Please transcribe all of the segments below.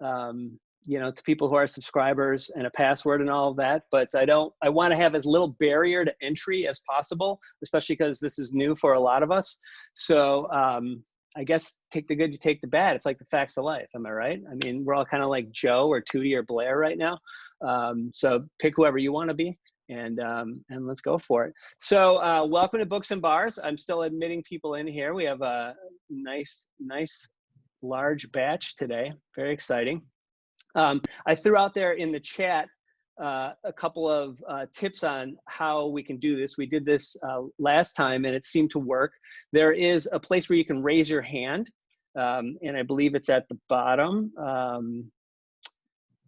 you know, to people who are subscribers, and a password and all of that. But I want to have as little barrier to entry as possible, especially because this is new for a lot of us. So I guess take the good, you take the bad. It's like the facts of life. Am I right? I mean, we're all kind of like Joe or Tootie or Blair right now. So pick whoever you want to be, and let's go for it. So welcome to Books and Bars. I'm still admitting people in here. We have a nice large batch today. Very exciting. I threw out there in the chat a couple of tips on how we can do this. We did this last time and it seemed to work. There is a place where you can raise your hand, and I believe it's at the bottom.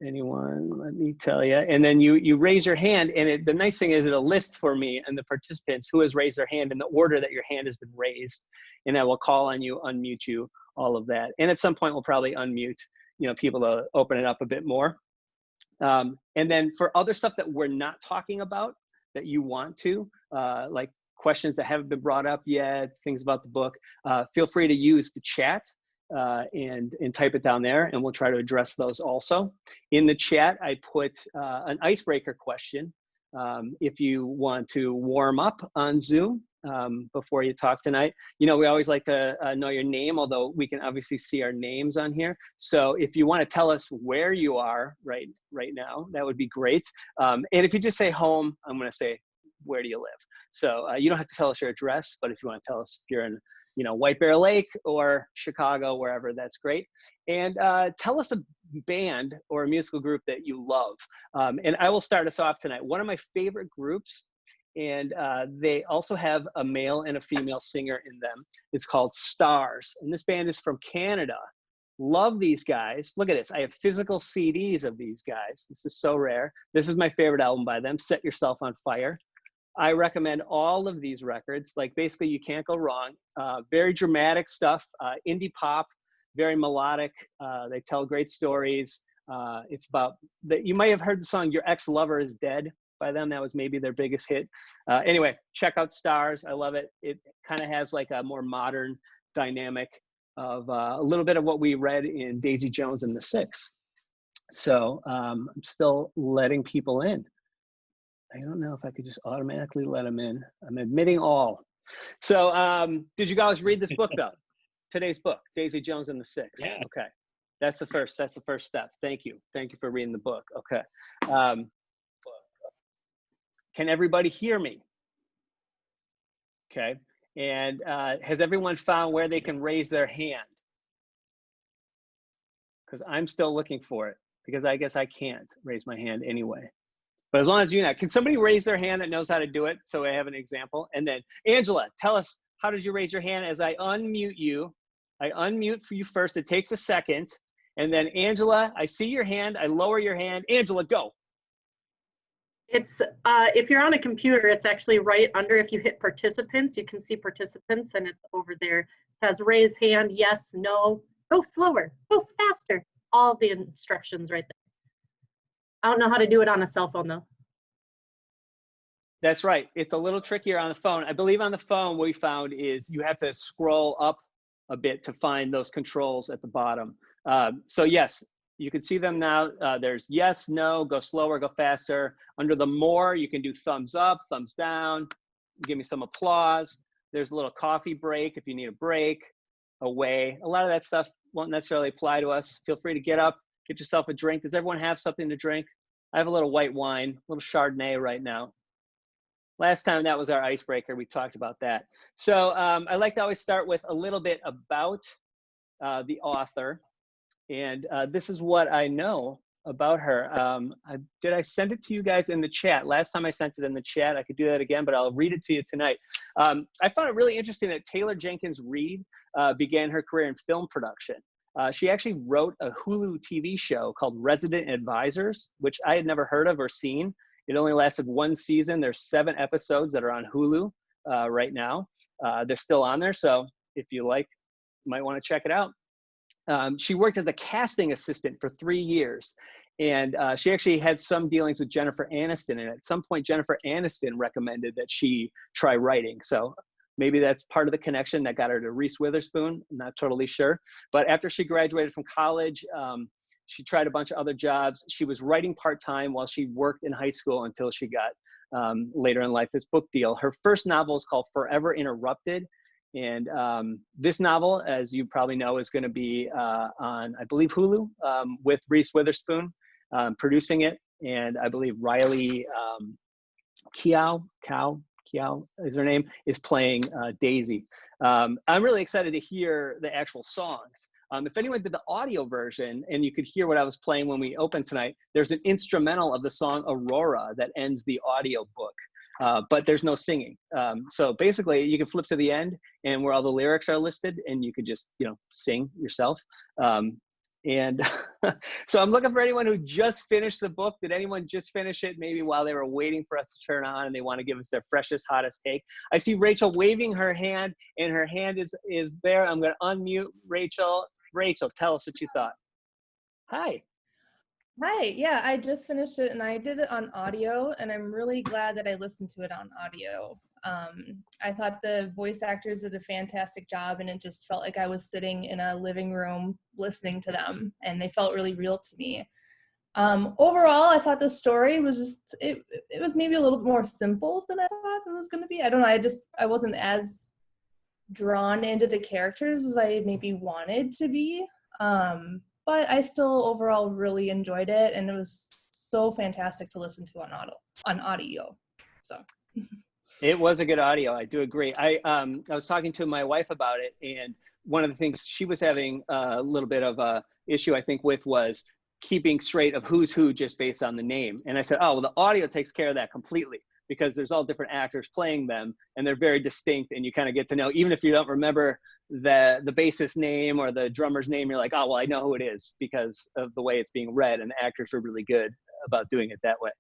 Anyone, let me tell you. And then you raise your hand, and the nice thing is it'll list for me and the participants who has raised their hand in the order that your hand has been raised. And I will call on you, unmute you, all of that. And at some point we'll probably unmute, you know, people to open it up a bit more. And then for other stuff that we're not talking about that you want to, like questions that haven't been brought up yet, things about the book, feel free to use the chat and type it down there, and we'll try to address those also. In the chat, I put an icebreaker question. If you want to warm up on Zoom before you talk tonight. You know, we always like to know your name, although we can obviously see our names on here. So if you want to tell us where you are right now, that would be great. And if you just say home, I'm going to say, where do you live? So you don't have to tell us your address, but if you want to tell us if you're in, you know, White Bear Lake or Chicago, wherever, that's great. And tell us a band or a musical group that you love. And I will start us off tonight. One of my favorite groups, and they also have a male and a female singer in them. It's called Stars, and this band is from Canada. Love these guys. Look at this. I have physical CDs of these guys. This is so rare. This is my favorite album by them, Set Yourself on Fire. I recommend all of these records. Like, basically you can't go wrong. Very dramatic stuff, indie pop, very melodic. They tell great stories. It's about that. You might have heard the song Your Ex-Lover Is Dead by them. That was maybe their biggest hit. Anyway, check out Stars. I love it. It kind of has like a more modern dynamic of a little bit of what we read in Daisy Jones and the Six. So I'm still letting people in. I don't know if I could just automatically let them in. I'm admitting all. So did you guys read this book though? Today's book, Daisy Jones and the Six. Yeah. Okay. That's the first step. Thank you. Thank you for reading the book. Okay. Can everybody hear me? Okay. And has everyone found where they can raise their hand? Because I'm still looking for it, because I guess I can't raise my hand anyway. But as long as you know, can somebody raise their hand that knows how to do it, so I have an example? And then Angela, tell us, how did you raise your hand? As I unmute you, I unmute for you first. It takes a second. And then Angela, I see your hand. I lower your hand. Angela, go. It's if you're on a computer, it's actually right under. If you hit participants, you can see participants, and it's over there. It has raise hand, yes, no, go slower, go faster. All the instructions right there. I don't know how to do it on a cell phone though. That's right. It's a little trickier on the phone. I believe on the phone what we found is you have to scroll up a bit to find those controls at the bottom. So yes, you can see them now. There's yes, no, go slower, go faster. Under the more, you can do thumbs up, thumbs down, give me some applause. There's a little coffee break if you need a break, away. A lot of that stuff won't necessarily apply to us. Feel free to get up, get yourself a drink. Does everyone have something to drink? I have a little white wine, a little Chardonnay right now. Last time that was our icebreaker. We talked about that. So I like to always start with a little bit about the author. And this is what I know about her. Did I send it to you guys in the chat? Last time I sent it in the chat. I could do that again, but I'll read it to you tonight. I found it really interesting that Taylor Jenkins Reid began her career in film production. She actually wrote a Hulu TV show called Resident Advisors, which I had never heard of or seen. It only lasted one season. There's 7 episodes that are on Hulu right now. They're still on there, so if you like, you might want to check it out. She worked as a casting assistant for 3 years, and she actually had some dealings with Jennifer Aniston, and at some point Jennifer Aniston recommended that she try writing. So maybe that's part of the connection that got her to Reese Witherspoon. I'm not totally sure. But after she graduated from college, She tried a bunch of other jobs. She was writing part-time while she worked in high school until she got later in life this book deal. Her first novel is called Forever Interrupted. And this novel, as you probably know, is going to be on, I believe, Hulu with Reese Witherspoon producing it. And I believe Riley Keough is her name, is playing Daisy. I'm really excited to hear the actual songs. If anyone did the audio version, and you could hear what I was playing when we opened tonight, there's an instrumental of the song Aurora that ends the audio book, but there's no singing. So basically, you can flip to the end and where all the lyrics are listed, and you could just, sing yourself. And so I'm looking for anyone who just finished the book. Did anyone just finish it maybe while they were waiting for us to turn on and they want to give us their freshest, hottest take? I see Rachel waving her hand, and her hand is there. I'm going to unmute Rachel. Rachel, tell us what you thought. Hi. Hi, yeah, I just finished it and I did it on audio, and I'm really glad that I listened to it on audio. I thought the voice actors did a fantastic job, and it just felt like I was sitting in a living room listening to them, and they felt really real to me. Overall, I thought the story was just, it was maybe a little bit more simple than I thought it was going to be. I don't know, I wasn't as drawn into the characters as I maybe wanted to be. But I still overall really enjoyed it, and it was so fantastic to listen to on audio. So it was a good audio. I do agree. I was talking to my wife about it, and one of the things she was having a little bit of a issue, I think, with was keeping straight of who's who just based on the name. And I said, oh, well, the audio takes care of that completely, because there's all different actors playing them, and they're very distinct, and you kind of get to know, even if you don't remember the bassist name or the drummer's name, you're like, oh, well, I know who it is because of the way it's being read, and the actors were really good about doing it that way.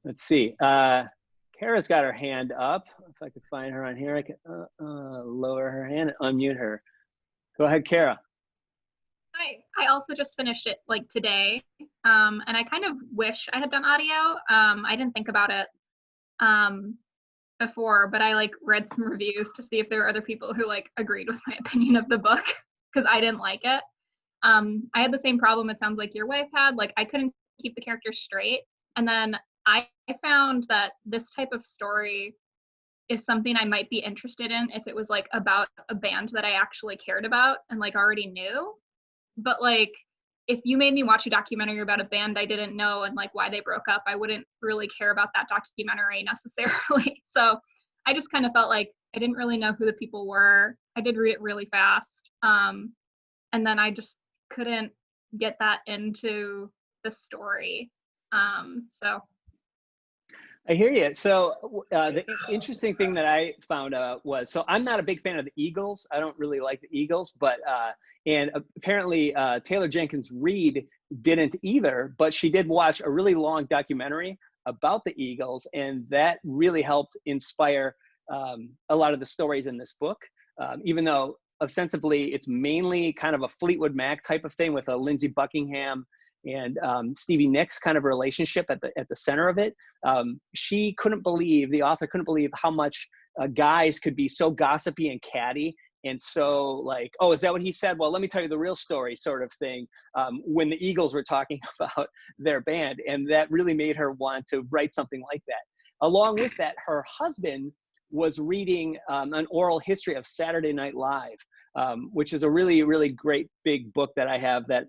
Let's see. Kara's got her hand up. If I could find her on here, I can lower her hand and unmute her. Go ahead, Kara. Hi, I also just finished it like today, and I kind of wish I had done audio. I didn't think about it before, but I read some reviews to see if there were other people who agreed with my opinion of the book, because I didn't like it. I had the same problem it sounds like your wife had. I couldn't keep the characters straight, and then I found that this type of story is something I might be interested in if it was about a band that I actually cared about and already knew. But if you made me watch a documentary about a band I didn't know and why they broke up, I wouldn't really care about that documentary necessarily. So I just kind of felt like I didn't really know who the people were. I did read it really fast. And then I just couldn't get that into the story. So I hear you. So the interesting thing that I found was, so I'm not a big fan of the Eagles. I don't really like the Eagles, but and apparently Taylor Jenkins Reid didn't either, but she did watch a really long documentary about the Eagles, and that really helped inspire a lot of the stories in this book, even though ostensibly it's mainly kind of a Fleetwood Mac type of thing with a Lindsey Buckingham and Stevie Nicks kind of a relationship at the center of it. The author couldn't believe how much guys could be so gossipy and catty, and so oh, is that what he said? Well, let me tell you the real story, sort of thing, when the Eagles were talking about their band. And that really made her want to write something like that. Along with that, her husband was reading an oral history of Saturday Night Live, which is a really, really great big book that I have that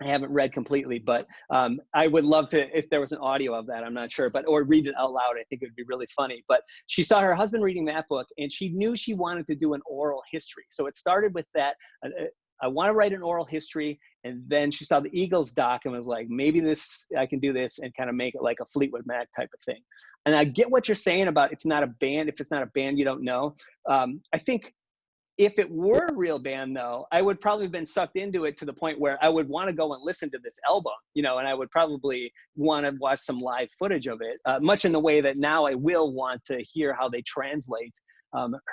I haven't read completely, but I would love to, if there was an audio of that, I'm not sure, or read it out loud. I think it would be really funny. But she saw her husband reading that book, and she knew she wanted to do an oral history. So it started with that. I want to write an oral history. And then she saw the Eagles doc and was like, maybe I can do this and kind of make it like a Fleetwood Mac type of thing. And I get what you're saying about it's not a band. If it's not a band, you don't know. I think if it were a real band, though, I would probably have been sucked into it to the point where I would want to go and listen to this album, and I would probably want to watch some live footage of it, much in the way that now I will want to hear how they translate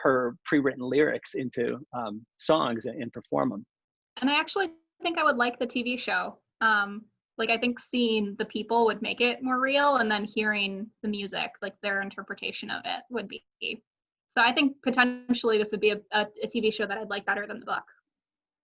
her pre-written lyrics into songs and perform them. And I actually think I would like the TV show. I think seeing the people would make it more real, and then hearing the music, their interpretation of it would be. So I think potentially this would be a TV show that I'd like better than the book.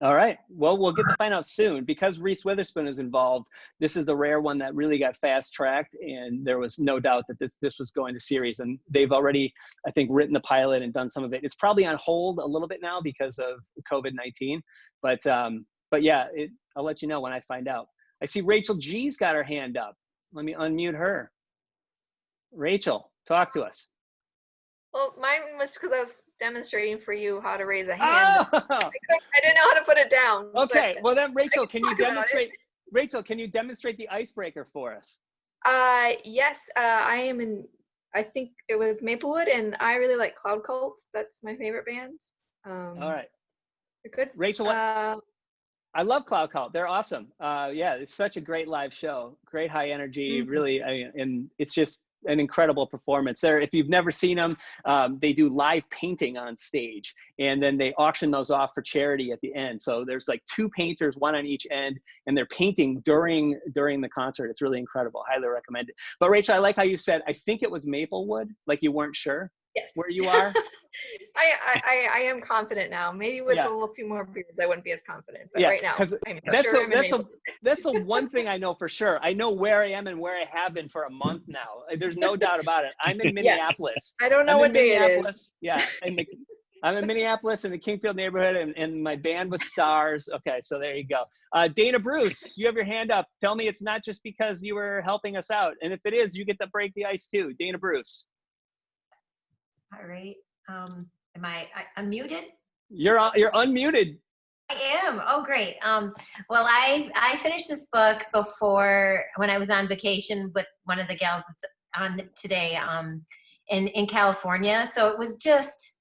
All right. Well, we'll get to find out soon because Reese Witherspoon is involved. This is a rare one that really got fast tracked, and there was no doubt that this was going to series. And they've already, I think, written the pilot and done some of it. It's probably on hold a little bit now because of COVID-19, but yeah, I'll let you know when I find out. I see Rachel G's got her hand up. Let me unmute her. Rachel, talk to us. Well, mine was because I was demonstrating for you how to raise a hand. Oh! I didn't know how to put it down. Okay, well then, Rachel, can you talk about demonstrate? Rachel, can you demonstrate the icebreaker for us? Yes, I am in. I think it was Maplewood, and I really like Cloud Cult. That's my favorite band. All right, You're good. Rachel. I love Cloud Cult. They're awesome. Yeah, it's such a great live show. Great high energy, really, and it's just an incredible performance. There, if you've never seen them, they do live painting on stage, and then they auction those off for charity at the end. So there's like 2 painters, one on each end, and they're painting during the concert. It's really incredible. Highly recommend it. But Rachel, I like how you said, I think it was Maplewood, like you weren't sure where you are. I am confident now. Maybe with a little few more beers, I wouldn't be as confident. But right now, I'm sure that's the one thing I know for sure. I know where I am and where I have been for a month now. There's no doubt about it. I'm in Minneapolis. I don't know what day it is. Yeah, I'm in Minneapolis in the Kingfield neighborhood, and my band was Stars. Okay, so there you go. Dana Bruce, you have your hand up. Tell me it's not just because you were helping us out. And if it is, you get to break the ice too. Dana Bruce. All right. Am I unmuted? You're unmuted. I am. Oh, great. Well, I finished this book before when I was on vacation with one of the gals that's on today in California. So it was just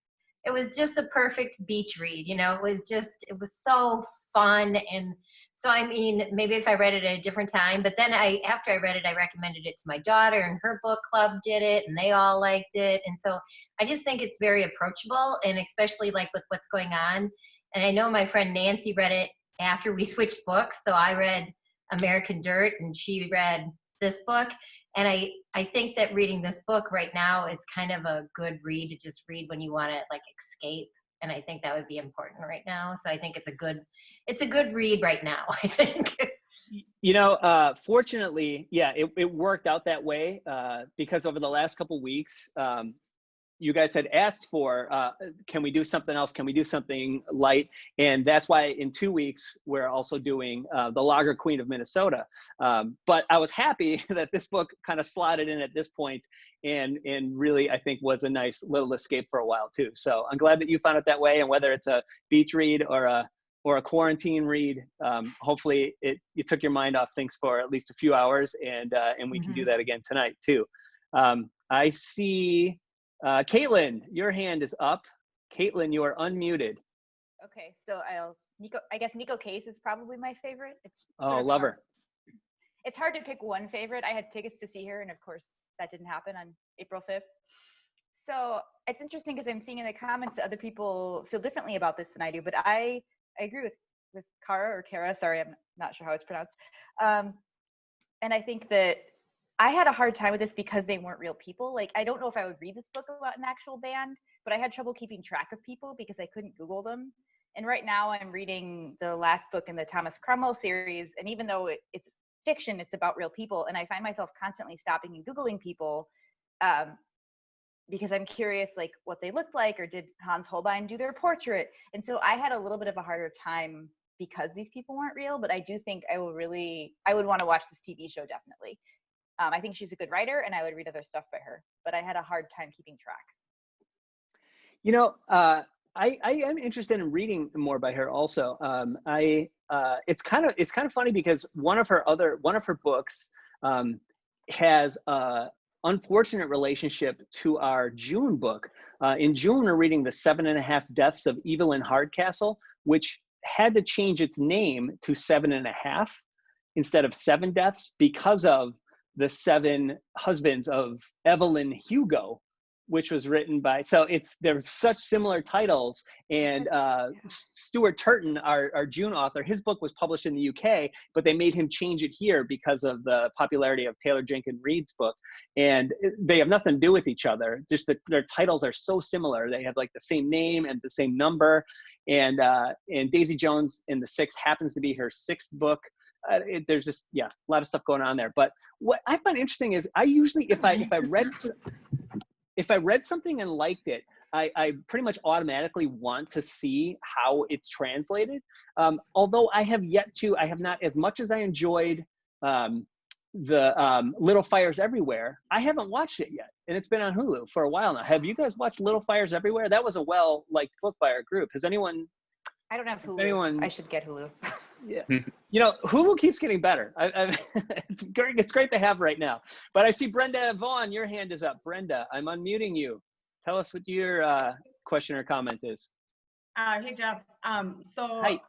the perfect beach read. You know, it was so fun. And so, I mean, maybe if I read it at a different time, but then after I read it, I recommended it to my daughter, and her book club did it, and they all liked it. And so I just think it's very approachable, and especially like with what's going on. And I know my friend Nancy read it after we switched books. So I read American Dirt, and she read this book. And I think that reading this book right now is kind of a good read to just read when you want to like escape. And I think that would be important right now. So I think it's a good read right now, I think. You know, fortunately, yeah, it worked out that way because over the last couple of weeks, you guys had asked for, can we do something else? Can we do something light? And that's why in 2 weeks, we're also doing The Lager Queen of Minnesota. But I was happy that this book kind of slotted in at this point and really, I think, was a nice little escape for a while too. So I'm glad that you found it that way. And whether it's a beach read or a quarantine read, hopefully you took your mind off things for at least a few hours, and we can do that again tonight too. I see Caitlin, your hand is up. Caitlin, you are unmuted. Okay, so I guess Nico Case is probably my favorite. Love her. It's hard to pick one favorite. I had tickets to see her, and of course that didn't happen on April 5th. So it's interesting because I'm seeing in the comments that other people feel differently about this than I do, but I agree with Kara, sorry, I'm not sure how it's pronounced. And I think that I had a hard time with this because they weren't real people. Like, I don't know if I would read this book about an actual band, but I had trouble keeping track of people because I couldn't Google them. And right now I'm reading the last book in the Thomas Cromwell series. And even though it's fiction, it's about real people. And I find myself constantly stopping and Googling people because I'm curious, like, what they looked like, or did Hans Holbein do their portrait? And so I had a little bit of a harder time because these people weren't real, but I do think I would want to watch this TV show, definitely. I think she's a good writer, and I would read other stuff by her, but I had a hard time keeping track. You know, I am interested in reading more by her also. It's kind of funny because one of her books has a unfortunate relationship to our June book. In June, we're reading The 7.5 Deaths of Evelyn Hardcastle, which had to change its name to 7.5 instead of 7 deaths because of the 7 husbands of Evelyn Hugo, which was written by, so there's such similar titles. And Stuart Turton, our June author, his book was published in the UK, but they made him change it here because of the popularity of Taylor Jenkins Reid's book. And they have nothing to do with each other. Just their titles are so similar. They have like the same name and the same number. And Daisy Jones in the Six happens to be her 6th book. There's just, a lot of stuff going on there. But what I find interesting is I usually, if I read something and liked it, I pretty much automatically want to see how it's translated. Although I have not, as much as I enjoyed the Little Fires Everywhere, I haven't watched it yet. And it's been on Hulu for a while now. Have you guys watched Little Fires Everywhere? That was a well-liked book by our group. Has anyone? I don't have Hulu. I should get Hulu. Yeah, Hulu keeps getting better. It's great to have right now. But I see Brenda Vaughn, your hand is up. Brenda, I'm unmuting you. Tell us what your question or comment is. Hey, Jeff. Hi.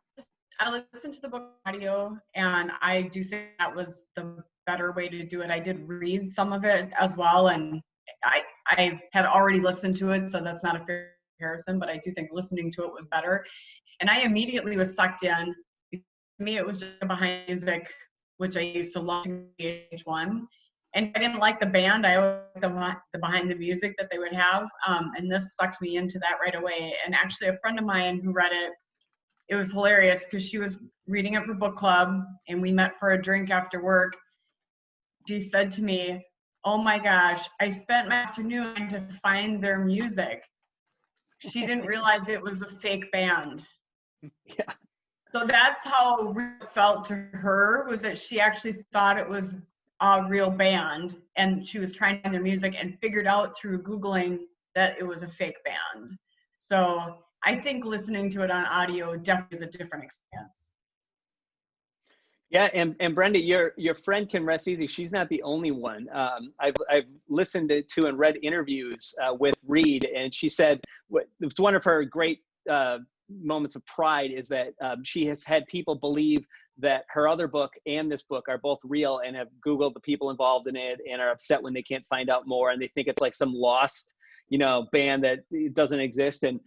I listened to the book audio, and I do think that was the better way to do it. I did read some of it as well, and I had already listened to it, so that's not a fair comparison, but I do think listening to it was better. And I immediately was sucked in. To me, it was just behind music, which I used to love to VH1. And I didn't like the band. I liked the behind the music that they would have. And this sucked me into that right away. And actually, a friend of mine who read it, it was hilarious because she was reading it for book club, and we met for a drink after work. She said to me, "Oh my gosh, I spent my afternoon trying to find their music." She didn't realize it was a fake band. Yeah. So that's how it felt to her, was that she actually thought it was a real band, and she was trying to find their music and figured out through Googling that it was a fake band. So I think listening to it on audio definitely is a different experience. Yeah, and Brenda, your friend can rest easy. She's not the only one. I've listened to and read interviews with Reid, and she said it's one of her great moments of pride is that she has had people believe that her other book and this book are both real, and have Googled the people involved in it and are upset when they can't find out more, and they think it's like some lost band that doesn't exist. And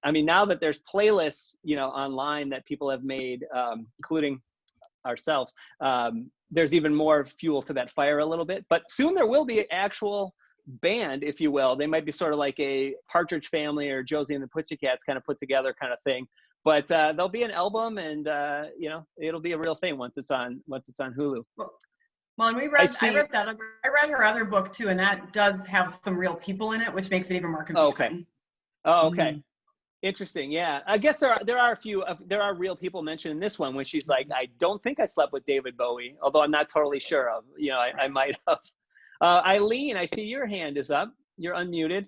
I mean, now that there's playlists online that people have made, including ourselves, there's even more fuel to that fire a little bit. But soon there will be an actual band, if you will. They might be sort of like a Partridge Family or Josie and the Pussycats kind of put together kind of thing. But there'll be an album, and it'll be a real thing once it's on Hulu. Well, and I read her other book too, and that does have some real people in it, which makes it even more confusing. Okay. Interesting. Yeah, I guess there are real people mentioned in this one when she's like, I don't think I slept with David Bowie, although I'm not totally sure of. I might have. Eileen, I see your hand is up. You're unmuted.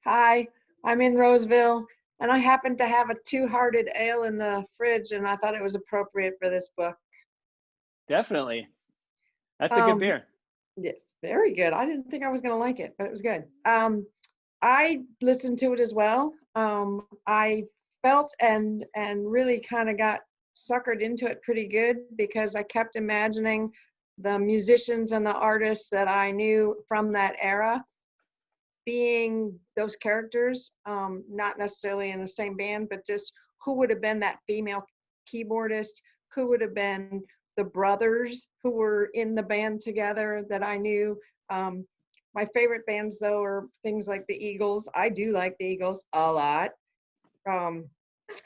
Hi, I'm in Roseville, and I happen to have a Two-Hearted Ale in the fridge, and I thought it was appropriate for this book. Definitely. That's a good beer. Yes, very good. I didn't think I was going to like it, but it was good. I listened to it as well. I felt and really kind of got suckered into it pretty good, because I kept imagining the musicians and the artists that I knew from that era being those characters, not necessarily in the same band, but just who would have been that female keyboardist, who would have been the brothers who were in the band together that I knew. My favorite bands, though, are things like the Eagles. I do like the Eagles a lot. And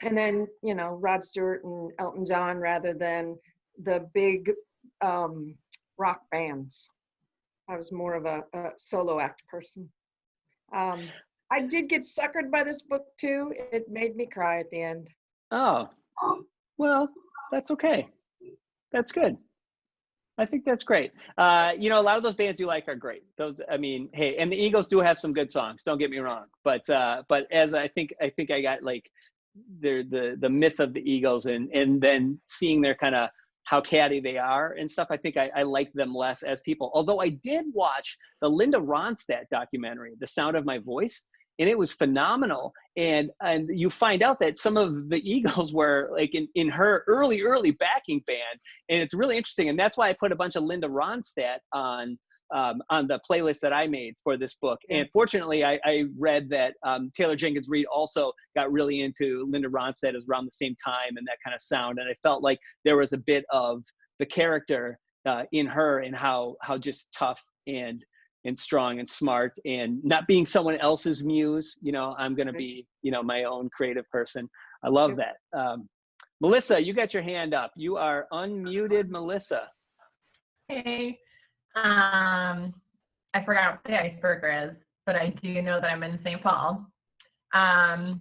then, Rod Stewart and Elton John, rather than the big rock bands. I was more of a solo act person. I did get suckered by this book too. It made me cry at the end. Oh, well, that's okay. That's good. I think that's great. A lot of those bands you like are great. Those, I mean, hey, and the Eagles do have some good songs. Don't get me wrong. But as I think I got like the myth of the Eagles, and then seeing their kind of how catty they are and stuff, I think I like them less as people. Although I did watch the Linda Ronstadt documentary, The Sound of My Voice, and it was phenomenal. And you find out that some of the Eagles were like in her early backing band, and it's really interesting. And that's why I put a bunch of Linda Ronstadt on the playlist that I made for this book. And fortunately, I read that Taylor Jenkins Reid also got really into Linda Ronstadt around the same time and that kind of sound. And I felt like there was a bit of the character in her and how just tough and strong and smart, and not being someone else's muse. I'm going to be, my own creative person. I love that. Melissa, you got your hand up. You are unmuted, Melissa. Hey. I forgot what the icebreaker is, but I do know that I'm in St. Paul. And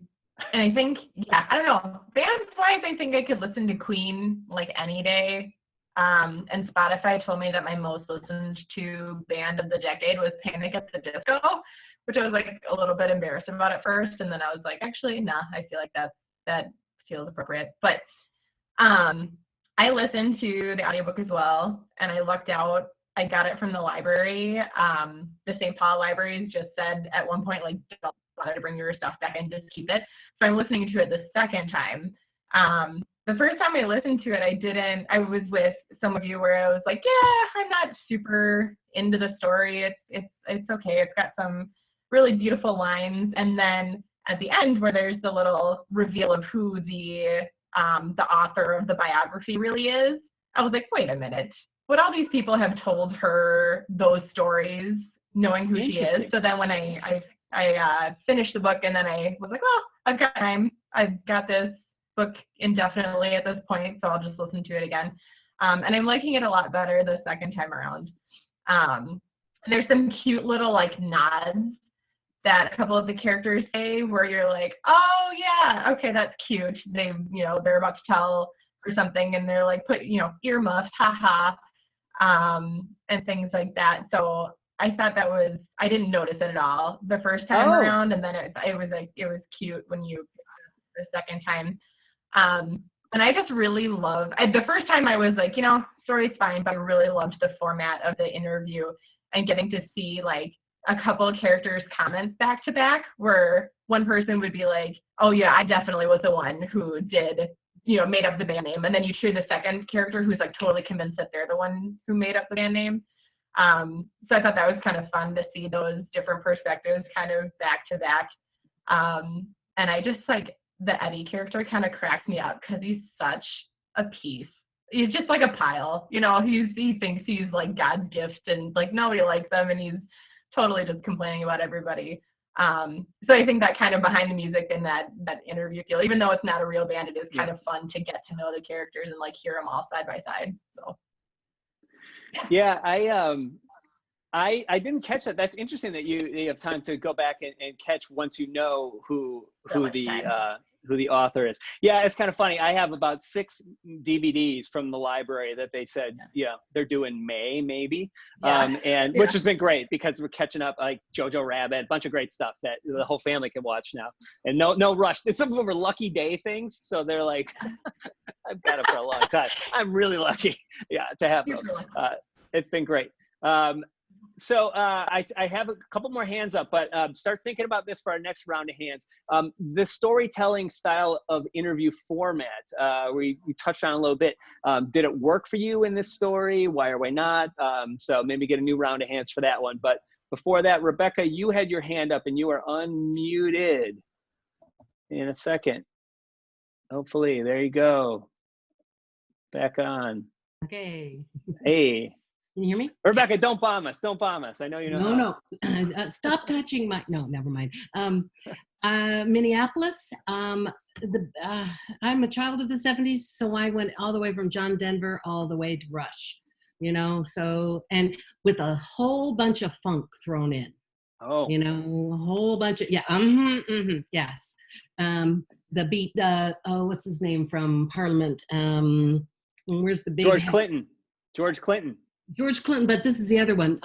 I think, I don't know, bands-wise, I think I could listen to Queen like any day. And Spotify told me that my most listened to band of the decade was Panic at the Disco, which I was like a little bit embarrassed about at first. And then I was like, actually, nah, I feel like that feels appropriate. But I listened to the audiobook as well, and I lucked out. I got it from the library. The St. Paul libraries just said at one point, like, don't bother to bring your stuff back and just keep it. So I'm listening to it the second time. The first time I listened to it, I was with some of you where I was like, yeah, I'm not super into the story. It's okay. It's got some really beautiful lines. And then at the end where there's the little reveal of who the author of the biography really is, I was like, wait a minute. Would all these people have told her those stories knowing who she is? So then when I finished the book, and then I was like, well, I've got time. I've got this book indefinitely at this point, so I'll just listen to it again. And I'm liking it a lot better the second time around. There's some cute little like nods that a couple of the characters say where you're like, oh yeah, okay, that's cute. They're about to tell her something, and they're like, put earmuffs, haha. And things like that. So I thought I didn't notice it at all the first time around, and then it was cute when you the second time. And I just really love, the first time I was like, story's fine, but I really loved the format of the interview and getting to see like a couple of characters' comments back to back, where one person would be like, oh yeah, I definitely was the one who did made up the band name. And then you hear the second character who's like totally convinced that they're the one who made up the band name. So I thought that was kind of fun to see those different perspectives kind of back to back. And I just like the Eddie character kind of cracks me up because he's such a piece. He's just like a pile, he thinks he's like God's gift, and like nobody likes him, and he's totally just complaining about everybody. So I think that kind of behind the music and that interview feel, even though it's not a real band, it is kind of fun to get to know the characters and like hear them all side by side. So yeah, I didn't catch that. That's interesting that you have time to go back and catch once you know who the author is. Yeah, it's kind of funny. I have about 6 DVDs from the library that they said, they're doing May maybe, which has been great because we're catching up, like Jojo Rabbit, a bunch of great stuff that the whole family can watch now, and no rush. Some of them are lucky day things, so they're like, I've got it for a long time. I'm really lucky, to have those. It's been great. So I have a couple more hands up, but start thinking about this for our next round of hands. The storytelling style of interview format, we touched on a little bit. Did it work for you in this story? Why or why not? So maybe get a new round of hands for that one. But before that, Rebecca, you had your hand up and you are unmuted in a second. Hopefully, there you go. Back on. Okay. Hey. Can you hear me? Rebecca, don't bomb us. Don't bomb us. I know you know. No. Stop touching my. No, never mind. Minneapolis. I'm a child of the 70s, so I went all the way from John Denver all the way to Rush. So, and with a whole bunch of funk thrown in. Oh. A whole bunch of yes. The beat. What's his name from Parliament? Where's the big George Clinton, but this is the other one,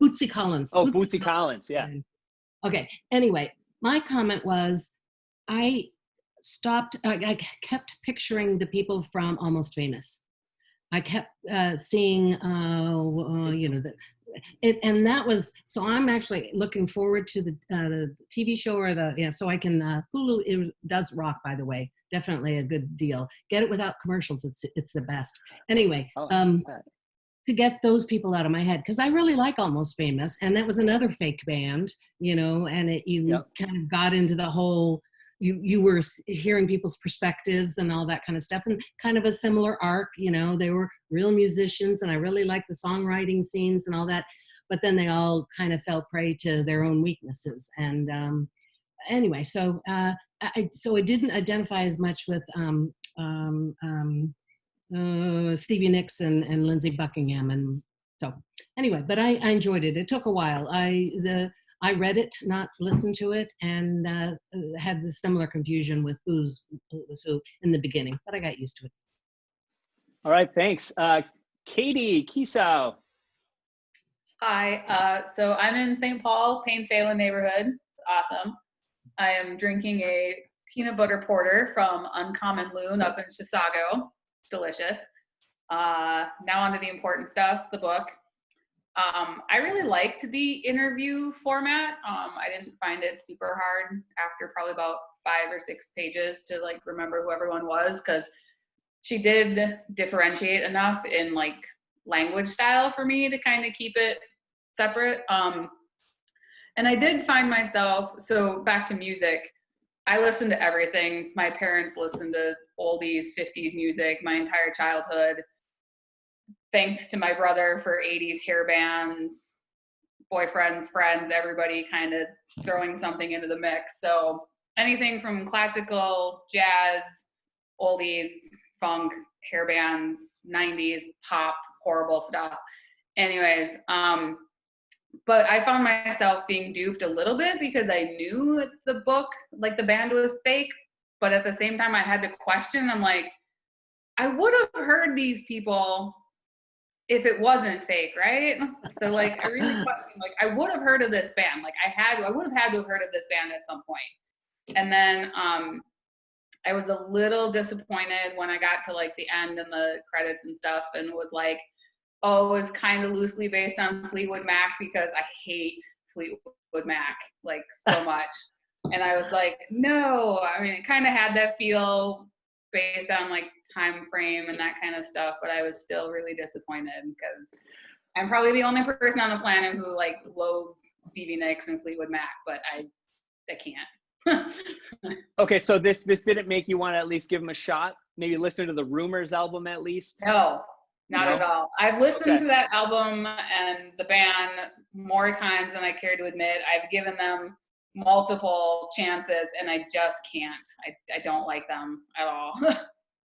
Bootsy Collins. Oh, Bootsy Collins, yeah. Okay, anyway, my comment was, I kept picturing the people from Almost Famous. I kept seeing, and that was, so I'm actually looking forward to the TV show or so I can, Hulu, it does rock, by the way, definitely a good deal. Get it without commercials, it's the best. Anyway, to get those people out of my head, because I really like Almost Famous, and that was another fake band, and you kind of got into the whole, you were hearing people's perspectives and all that kind of stuff, and kind of a similar arc. They were real musicians, and I really liked the songwriting scenes and all that, but then they all kind of fell prey to their own weaknesses. And anyway, so I didn't identify as much with Stevie Nicks and Lindsey Buckingham, and so anyway, but I enjoyed it. It took a while. I read it, not listened to it, and had the similar confusion with who was who in the beginning, but I got used to it. All right, thanks. Katie Kisau. Hi, so I'm in St. Paul, Payne-Phelan neighborhood. It's awesome. I am drinking a peanut butter porter from Uncommon Loon up in Chisago. It's delicious. Now on to the important stuff, the book. I really liked the interview format. I didn't find it super hard after probably about 5 or 6 pages to remember who everyone was, because she did differentiate enough in language style for me to kind of keep it separate. And I did find myself, so back to music, I listened to everything. My parents listened to oldies, 50s music my entire childhood. Thanks to my brother for 80s hair bands, boyfriends, friends, everybody kind of throwing something into the mix. So anything from classical, jazz, oldies, funk, hair bands, 90s, pop, horrible stuff. Anyways, but I found myself being duped a little bit because I knew the book, the band was fake, but at the same time I had to question. I'm like, I would have heard these people if it wasn't fake, right? So I really questioned, I would have heard of this band. I would have had to have heard of this band at some point. And then I was a little disappointed when I got to the end and the credits and stuff, and was like, oh, it was kind of loosely based on Fleetwood Mac, because I hate Fleetwood Mac so much. And I was like, no, I mean, it kind of had that feel based on time frame and that kind of stuff, but I was still really disappointed because I'm probably the only person on the planet who loathes Stevie Nicks and Fleetwood Mac, but I can't. Okay, so this didn't make you want to at least give them a shot? Maybe listen to the Rumors album at least? No, not at all. I've listened to that album and the band more times than I care to admit. I've given them multiple chances and I just can't. I don't like them at all.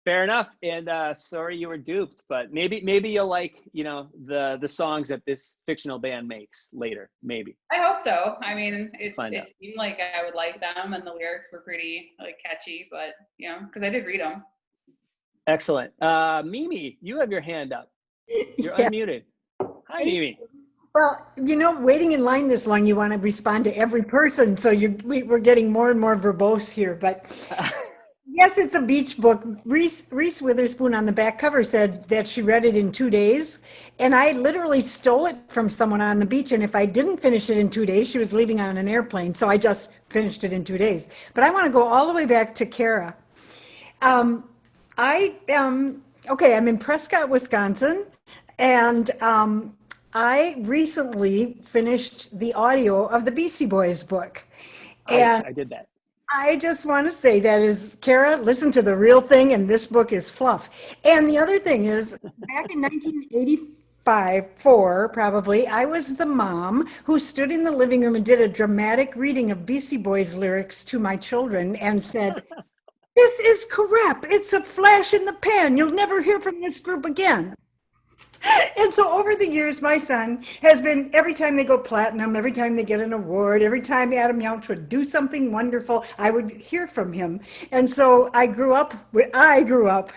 Fair enough. And sorry you were duped, but maybe you'll like, the songs that this fictional band makes later, maybe. I hope so. I mean, it seemed like I would like them and the lyrics were pretty catchy, but because I did read them. Excellent. Mimi, you have your hand up. You're unmuted. Hi, Mimi. Well, waiting in line this long, you want to respond to every person. So we're getting more and more verbose here. But yes, it's a beach book. Reese Witherspoon on the back cover said that she read it in 2 days. And I literally stole it from someone on the beach. And if I didn't finish it in 2 days, she was leaving on an airplane. So I just finished it in 2 days. But I want to go all the way back to Kara. I'm in Prescott, Wisconsin. And I recently finished the audio of the Beastie Boys book. And I did that. I just want to say that is, Kara, listen to the real thing, and this book is fluff. And the other thing is, back in 1985, probably, I was the mom who stood in the living room and did a dramatic reading of Beastie Boys lyrics to my children and said, "This is crap. It's a flash in the pan. You'll never hear from this group again." And so over the years, my son has been, every time they go platinum, every time they get an award, every time Adam Yauch would do something wonderful, I would hear from him. And so I grew up,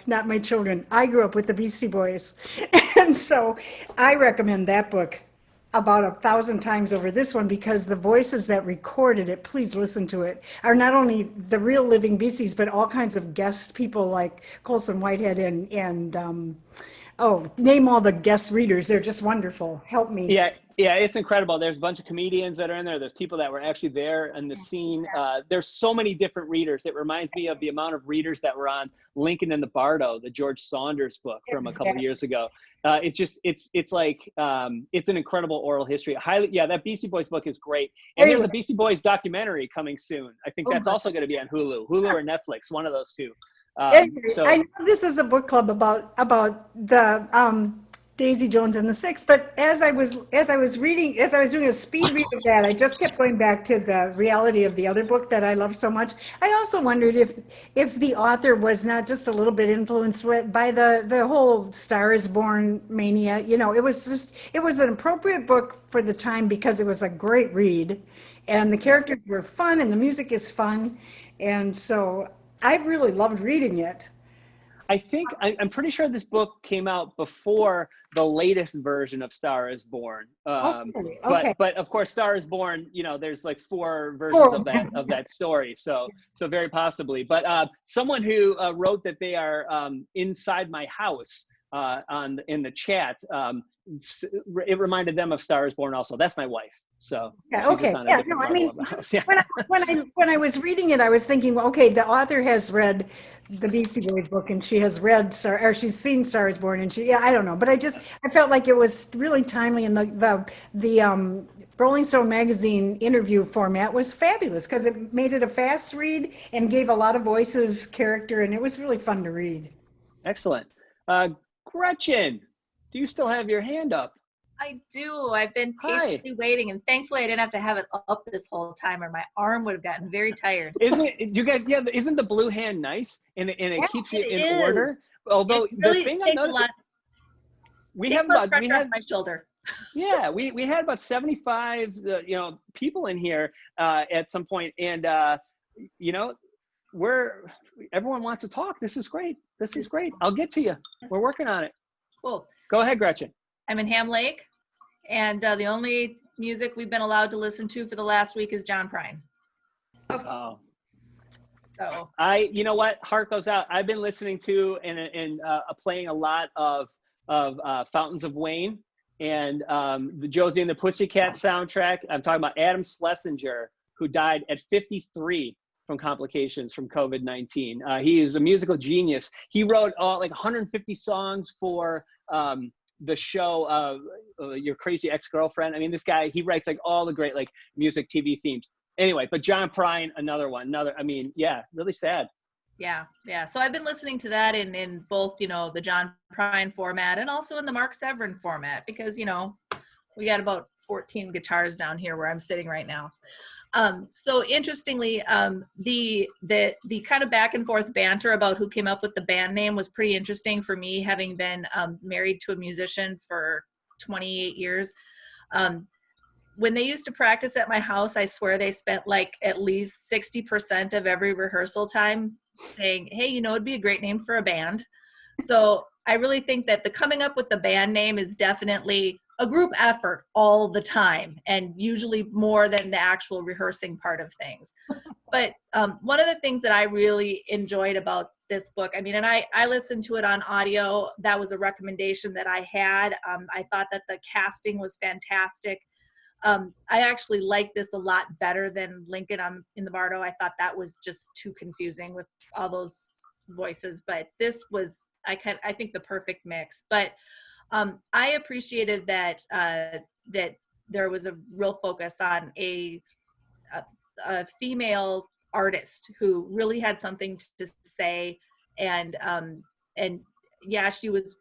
not my children, I grew up with the Beastie Boys. And so I recommend that book about 1,000 times over this one, because the voices that recorded it, please listen to it, are not only the real living Beasties, but all kinds of guest people like Colson Whitehead and name all the guest readers. They're just wonderful. Help me. Yeah, Yeah, it's incredible. There's a bunch of comedians that are in there. There's people that were actually there in the scene. There's so many different readers. It reminds me of the amount of readers that were on Lincoln and the Bardo, the George Saunders book from a couple of years ago. It's like, it's an incredible oral history. That Beastie Boys book is great. And there's a Beastie Boys documentary coming soon. I think that's also going to be on Hulu or Netflix, one of those two. I know this is a book club about the Daisy Jones and the Six, but as I was doing a speed read of that, I just kept going back to the reality of the other book that I loved so much. I also wondered if the author was not just a little bit influenced by the whole Star is Born mania. You know, it was an appropriate book for the time because it was a great read, and the characters were fun, and the music is fun, and so I really loved reading it. I think I'm pretty sure this book came out before the latest version of Star is Born. Okay. But of course, Star is Born, you know, there's like 4 versions of that story. So very possibly. But someone who wrote that they are inside my house in the chat, it reminded them of Star is Born also. That's my wife. So when I was reading it, I was thinking, okay, the author has read the Beastie Boys book, and she has read she's seen Star is Born, and I don't know, but I felt like it was really timely, and the Rolling Stone magazine interview format was fabulous because it made it a fast read and gave a lot of voices character, and it was really fun to read. Excellent. Gretchen, do you still have your hand up? I do. I've been patiently waiting, and thankfully I didn't have to have it up this whole time, or my arm would have gotten very tired. Isn't the blue hand nice? And it keeps you in order. Although the thing I noticed, we had my shoulder. Yeah, we had about 75 people in here at some point, and everyone wants to talk. This is great. I'll get to you. We're working on it. Cool. Go ahead, Gretchen. I'm in Ham Lake, and the only music we've been allowed to listen to for the last week is John Prine. Oh. So you know what? Heart goes out. I've been listening to and playing a lot of Fountains of Wayne and the Josie and the Pussycat soundtrack. I'm talking about Adam Schlesinger, who died at 53 from complications from COVID-19. He is a musical genius. He wrote like 150 songs for the show Your Crazy Ex-Girlfriend. I mean, this guy, he writes like all the great like music TV themes. Anyway, but John Prine, really sad. Yeah. So I've been listening to that in both, the John Prine format and also in the Mark Severin format, because, we got about 14 guitars down here where I'm sitting right now. So interestingly, the kind of back and forth banter about who came up with the band name was pretty interesting for me, having been married to a musician for 28 years. When they used to practice at my house, I swear they spent like at least 60% of every rehearsal time saying, hey, it'd be a great name for a band. So I really think that the coming up with the band name is definitely a group effort all the time, and usually more than the actual rehearsing part of things. But one of the things that I really enjoyed about this book, and I listened to it on audio. That was a recommendation that I had. I thought that the casting was fantastic. I actually liked this a lot better than Lincoln in the Bardo. I thought that was just too confusing with all those voices, but this was, I think, the perfect mix. But I appreciated that there was a real focus on a female artist who really had something to say, and yeah, she was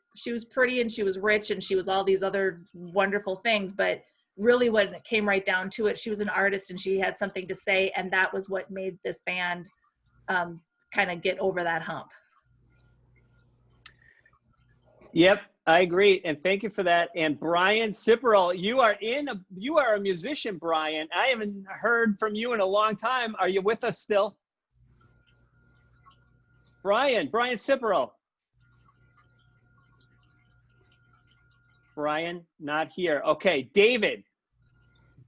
pretty, and she was rich, and she was all these other wonderful things, but really when it came right down to it, she was an artist and she had something to say, and that was what made this band kind of get over that hump. Yep, I agree, and thank you for that. And Brian Cipperell, you are a musician, Brian. I haven't heard from you in a long time. Are you with us still? Brian Cipperell. Brian, not here. Okay, David,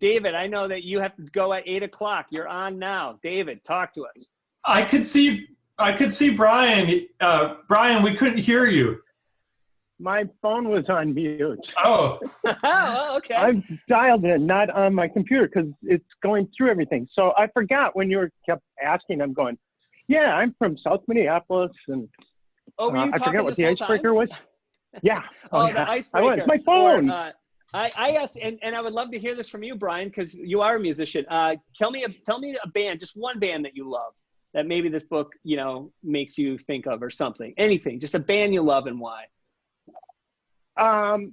I know that you have to go at 8 o'clock. You're on now. David, talk to us. I could see Brian. Brian, we couldn't hear you. My phone was on mute. Oh. Oh, okay. I'm dialed in, not on my computer, because it's going through everything. So I forgot when you kept asking. I'm going, yeah, I'm from South Minneapolis, and were you I forgot what the icebreaker was. Yeah. Oh, yeah. the icebreaker. I was. My phone. Or, I asked, and I would love to hear this from you, Brian, because you are a musician. Tell me a band, just one band that you love, that maybe this book, makes you think of, or something. Anything, just a band you love and why. God,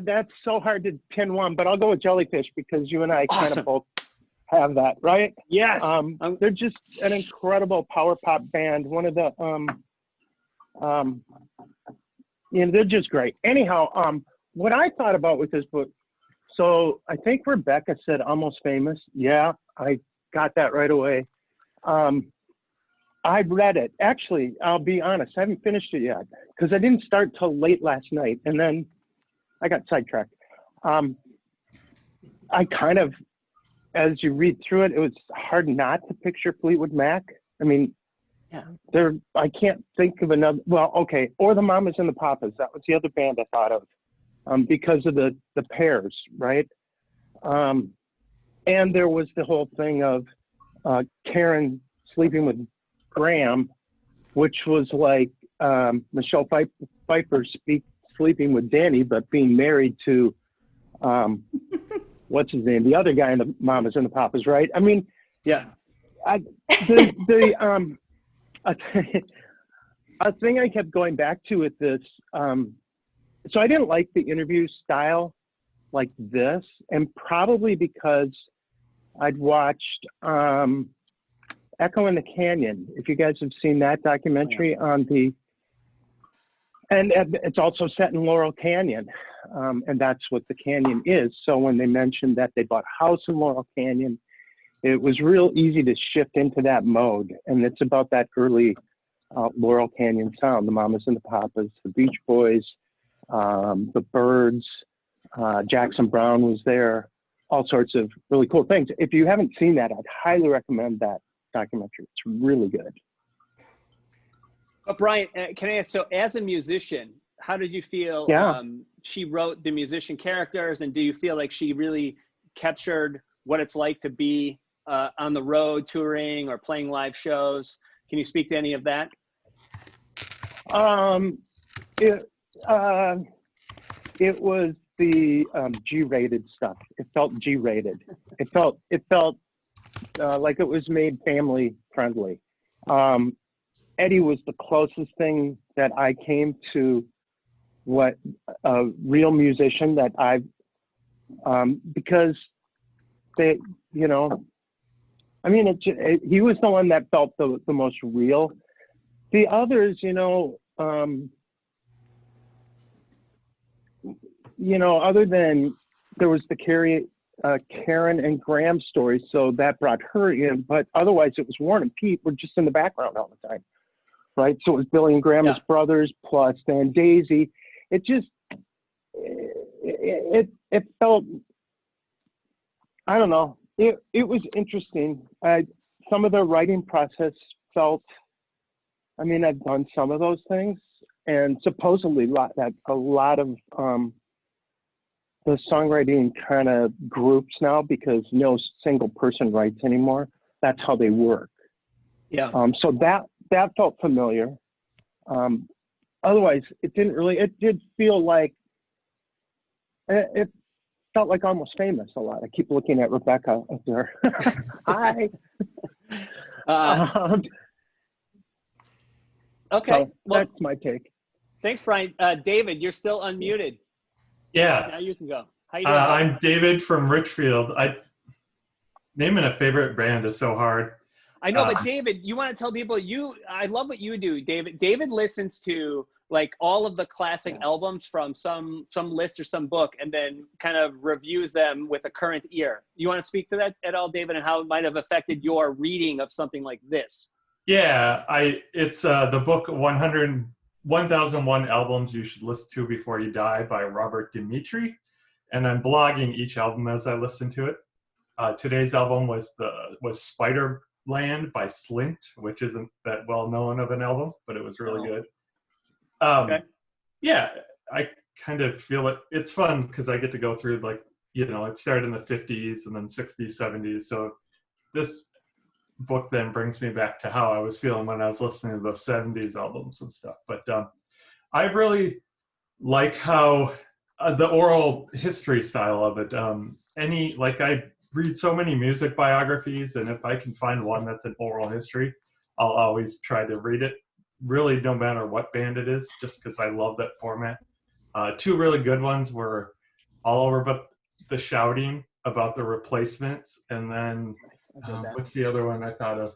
that's so hard to pin one, but I'll go with Jellyfish, because you and I kind of both have that, right? Yes. They're just an incredible power pop band. One of the, they're just great. Anyhow, what I thought about with this book, so I think Rebecca said Almost Famous. Yeah, I got that right away. I read it. Actually, I'll be honest, I haven't finished it yet, because I didn't start till late last night, and then I got sidetracked. I kind of, as you read through it, it was hard not to picture Fleetwood Mac. I mean, yeah, I can't think of another. Well, okay, or the Mamas and the Papas. That was the other band I thought of, because of the pairs, right? And there was the whole thing of Karen sleeping with Graham, which was like Michelle Pfeiffer sleeping with Danny, but being married to what's his name, the other guy in the Mamas and the Papas, right? I mean, yeah. A thing I kept going back to with this, so I didn't like the interview style like this, and probably because I'd watched Echo in the Canyon, if you guys have seen that documentary on and it's also set in Laurel Canyon, and that's what the canyon is. So when they mentioned that they bought a house in Laurel Canyon, it was real easy to shift into that mode. And it's about that early Laurel Canyon sound, the Mamas and the Papas, the Beach Boys, the Byrds, Jackson Browne was there, all sorts of really cool things. If you haven't seen that, I'd highly recommend that documentary. It's really good. But Brian, can I ask, so as a musician, how did you feel she wrote the musician characters, and do you feel like she really captured what it's like to be on the road touring or playing live shows? Can you speak to any of that? It was the G-rated stuff. It felt G-rated. It felt like it was made family friendly. Eddie was the closest thing that I came to what a real musician that I've, because they, I mean, he was the one that felt the most real. The others, other than there was the Karen and Graham story, so that brought her in, but otherwise it was Warren and Pete were just in the background all the time, right? So it was Billy and Graham as brothers plus then Daisy. It just, it felt, I don't know, it was interesting. Some of the writing process felt, I mean, I've done some of those things, and supposedly a lot of the songwriting kind of groups now, because no single person writes anymore. That's how they work. Yeah. So that felt familiar. Otherwise, it did feel like, it felt like Almost Famous a lot. I keep looking at Rebecca up there. Hi. Okay. So that's my take. Thanks, Brian. David, you're still unmuted. Yeah. Now you can go. How you doing? I'm David from Richfield. Naming a favorite brand is so hard. I know, but David, you want to tell people I love what you do, David. David listens to like all of the classic albums from some list or some book, and then kind of reviews them with a current ear. You want to speak to that at all, David, and how it might have affected your reading of something like this? Yeah, it's the book 1001 Albums You Should Listen to Before You Die by Robert Dimitri. And I'm blogging each album as I listen to it. Today's album was Land by Slint, which isn't that well known of an album, but it was really good. Okay. Yeah, I kind of feel it's fun because I get to go through, like, you know, it started in the 50s and then 60s, 70s. So this book then brings me back to how I was feeling when I was listening to the 70s albums and stuff. But I really like how the oral history style of it. I read so many music biographies, and if I can find one that's an oral history, I'll always try to read it, really no matter what band it is, just because I love that format. Two really good ones were All Over But the Shouting about the Replacements, and then what's the other one I thought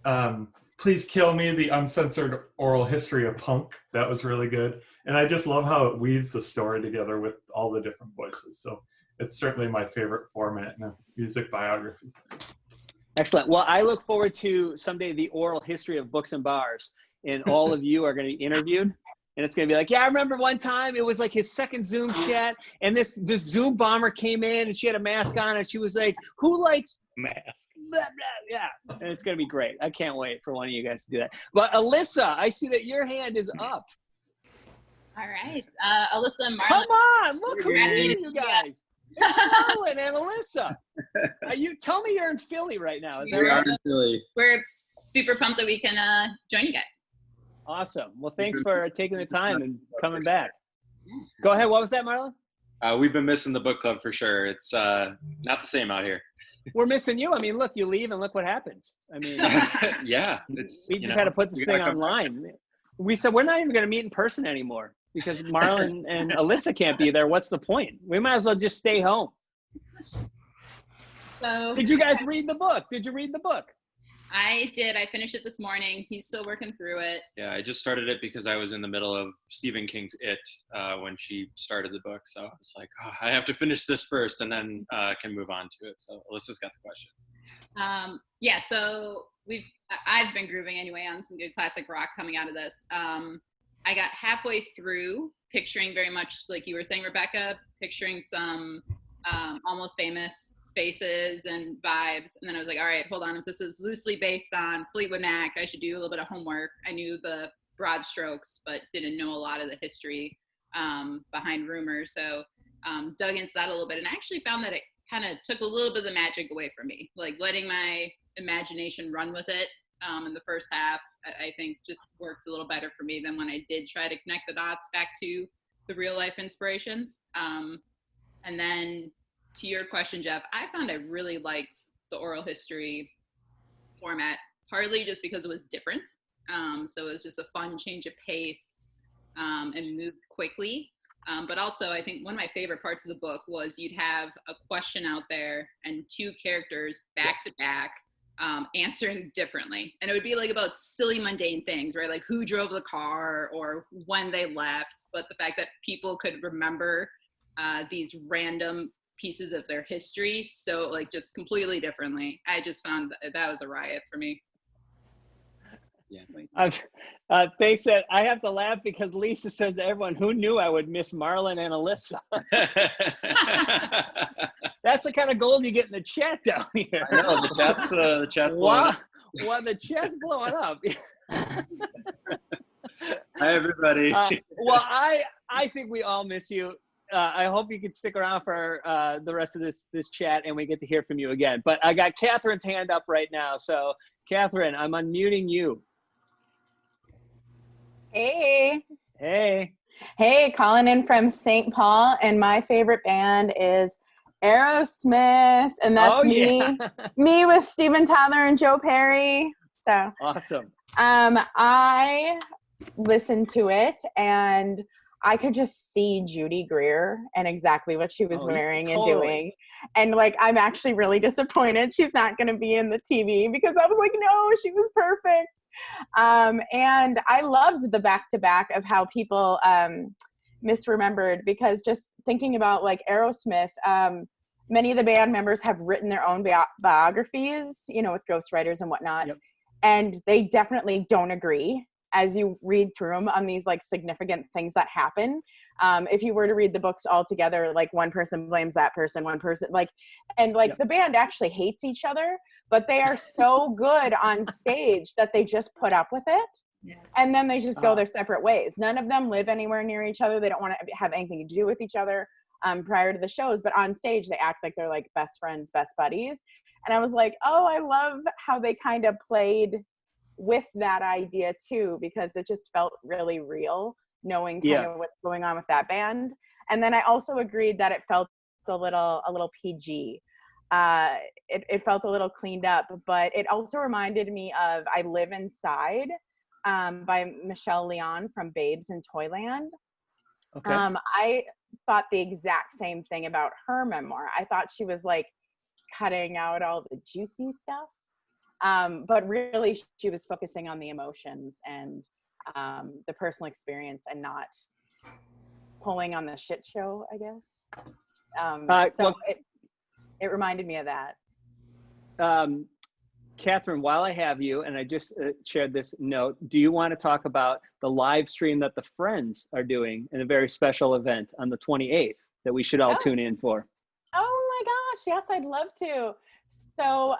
of? Please Kill Me, the Uncensored Oral History of Punk. That was really good. And I just love how it weaves the story together with all the different voices. So it's certainly my favorite format in a music biography. Excellent. Well, I look forward to someday the oral history of books and bars, and all of you are going to be interviewed. And it's going to be like, yeah, I remember one time it was like his second Zoom chat, and this Zoom bomber came in and she had a mask on, and she was like, who likes mask? Blah, blah, yeah. And it's going to be great. I can't wait for one of you guys to do that. But Alyssa, I see that your hand is up. All right. Alyssa and Marlon. Come on. Look who's here, you guys. It's Marlon and Alyssa. You tell me you're in Philly right now. Is that right? In Philly. We're super pumped that we can join you guys. Awesome. Well, thanks for taking the time and coming back. Go ahead. What was that, Marlon? We've been missing the book club for sure. It's not the same out here. We're missing you. I mean, look, you leave and look what happens. I mean, yeah, we just had to put this thing online. We said we're not even going to meet in person anymore because Marlon and Alyssa can't be there. What's the point? We might as well just stay home. So, did you guys read the book? Did you read the book? I did. I finished it this morning. He's still working through it. Yeah, I just started it because I was in the middle of Stephen King's It when she started the book. So I was like, oh, I have to finish this first and then can move on to it. So Alyssa's got the question. Yeah, so I've been grooving anyway on some good classic rock coming out of this. I got halfway through picturing very much like you were saying, Rebecca, picturing some Almost Famous faces and vibes, and then I was like, all right, hold on, if this is loosely based on Fleetwood Mac, I should do a little bit of homework. I knew the broad strokes but didn't know a lot of the history behind Rumors, so dug into that a little bit, and I actually found that it kind of took a little bit of the magic away from me, like letting my imagination run with it in the first half. I think just worked a little better for me than when I did try to connect the dots back to the real life inspirations. And then to your question, Jeff, I found I really liked the oral history format, partly just because it was different. So it was just a fun change of pace and moved quickly. But also, I think one of my favorite parts of the book was you'd have a question out there and two characters back to back answering differently. And it would be like about silly, mundane things, right? Like who drove the car or when they left. But the fact that people could remember these random pieces of their history, so like just completely differently. I just found that was a riot for me. Yeah. Thanks. I have to laugh because Lisa says to everyone, who knew I would miss Marlon and Alyssa? That's the kind of gold you get in the chat down here. I know, the chat's blowing up. Well, the chat's blowing up. Hi, everybody. Well, I think we all miss you. I hope you can stick around for the rest of this chat and we get to hear from you again. But I got Catherine's hand up right now. So Catherine, I'm unmuting you. Hey. Hey. Hey, calling in from St. Paul, and my favorite band is Aerosmith, and that's me with Steven Tyler and Joe Perry. So awesome. I listened to it and I could just see Judy Greer and exactly what she was wearing and doing. And like, I'm actually really disappointed she's not going to be in the TV because I was like, no, she was perfect. And I loved the back-to-back of how people misremembered, because just thinking about like Aerosmith, many of the band members have written their own biographies, you know, with ghostwriters and whatnot. Yep. And they definitely don't agree as you read through them on these like significant things that happen. If you were to read the books all together, like one person blames that person, one person the band actually hates each other, but they are so good on stage that they just put up with it. Yeah. And then they just go their separate ways. None of them live anywhere near each other. They don't want to have anything to do with each other prior to the shows, but on stage they act like they're like best friends, best buddies. And I was like, oh, I love how they kind of played with that idea too, because it just felt really real, knowing kind of what's going on with that band. And then I also agreed that it felt a little PG. It felt a little cleaned up, but it also reminded me of I Live Inside by Michelle Leon from Babes in Toyland. Okay. I thought the exact same thing about her memoir. I thought she was like cutting out all the juicy stuff, but really she was focusing on the emotions and the personal experience and not pulling on the shit show, I guess. It reminded me of that. Catherine, while I have you, and I just shared this note, do you want to talk about the live stream that the Friends are doing in a very special event on the 28th that we should all tune in for? Oh my gosh, yes, I'd love to. So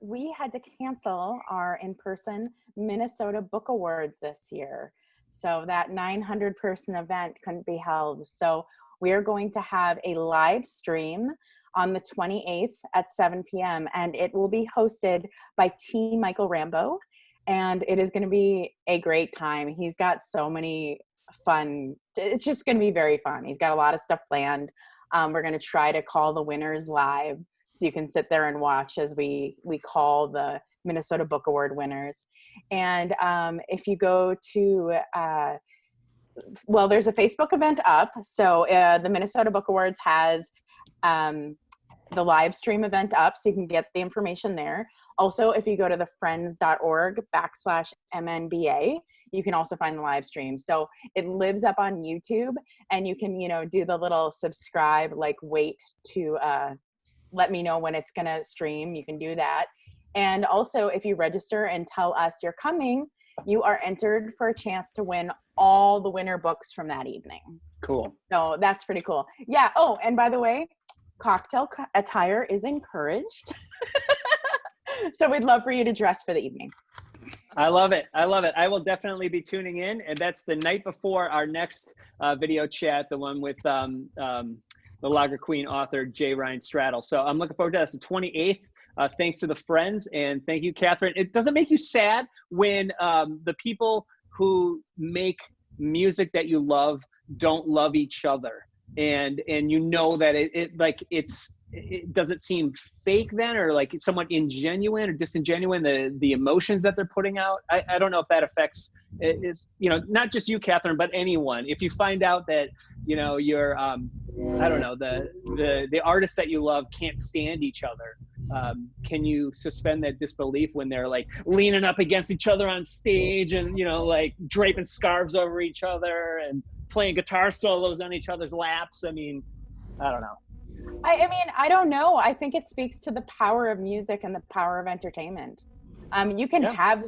we had to cancel our in-person Minnesota Book Awards this year. So that 900-person event couldn't be held. So we are going to have a live stream on the 28th at 7 p.m. and it will be hosted by T. Michael Rambo, and it is going to be a great time. He's got so many fun, it's just going to be very fun. He's got a lot of stuff planned. We're going to try to call the winners live so you can sit there and watch as we call the Minnesota Book Award winners. And if you go to, there's a Facebook event up. So the Minnesota Book Awards has the live stream event up, so you can get the information there. Also, if you go to thefriends.org/MNBA, you can also find the live stream. So it lives up on YouTube, and you can, do the little subscribe, like wait to let me know when it's gonna stream. You can do that. And also, if you register and tell us you're coming, you are entered for a chance to win all the winner books from that evening. Cool. So that's pretty cool. Yeah. Oh, and by the way, cocktail attire is encouraged. So we'd love for you to dress for the evening. I love it. I love it. I will definitely be tuning in. And that's the night before our next video chat, the one with the Lager Queen author, J. Ryan Straddle. So I'm looking forward to that. It's the 28th. Thanks to the Friends. And thank you, Catherine. It doesn't make you sad when the people who make music that you love don't love each other. And you know that it doesn't seem fake then, or like somewhat ingenuine or disingenuine, the emotions that they're putting out. I don't know if that affects it's not just you, Catherine, but anyone. If you find out that you're I don't know, the artists that you love can't stand each other, can you suspend that disbelief when they're like leaning up against each other on stage and like draping scarves over each other and playing guitar solos on each other's laps? I mean, I don't know. I mean, I don't know. I think it speaks to the power of music and the power of entertainment. You can have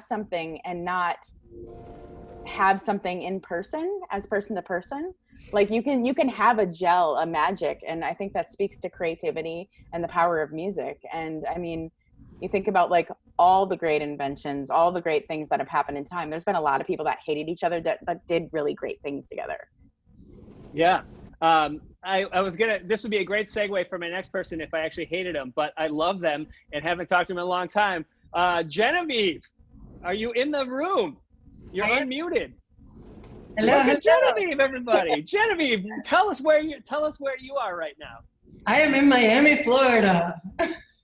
something and not have something in person, as person to person. Like you can have a magic, and I think that speaks to creativity and the power of music. And I mean, you think about like all the great inventions, all the great things that have happened in time. There's been a lot of people that hated each other that did really great things together. Yeah. This would be a great segue for my next person if I actually hated them, but I love them and haven't talked to them in a long time. Genevieve, are you in the room? You're unmuted. Hello, Genevieve, everybody. Genevieve, tell us where you are right now. I am in Miami, Florida.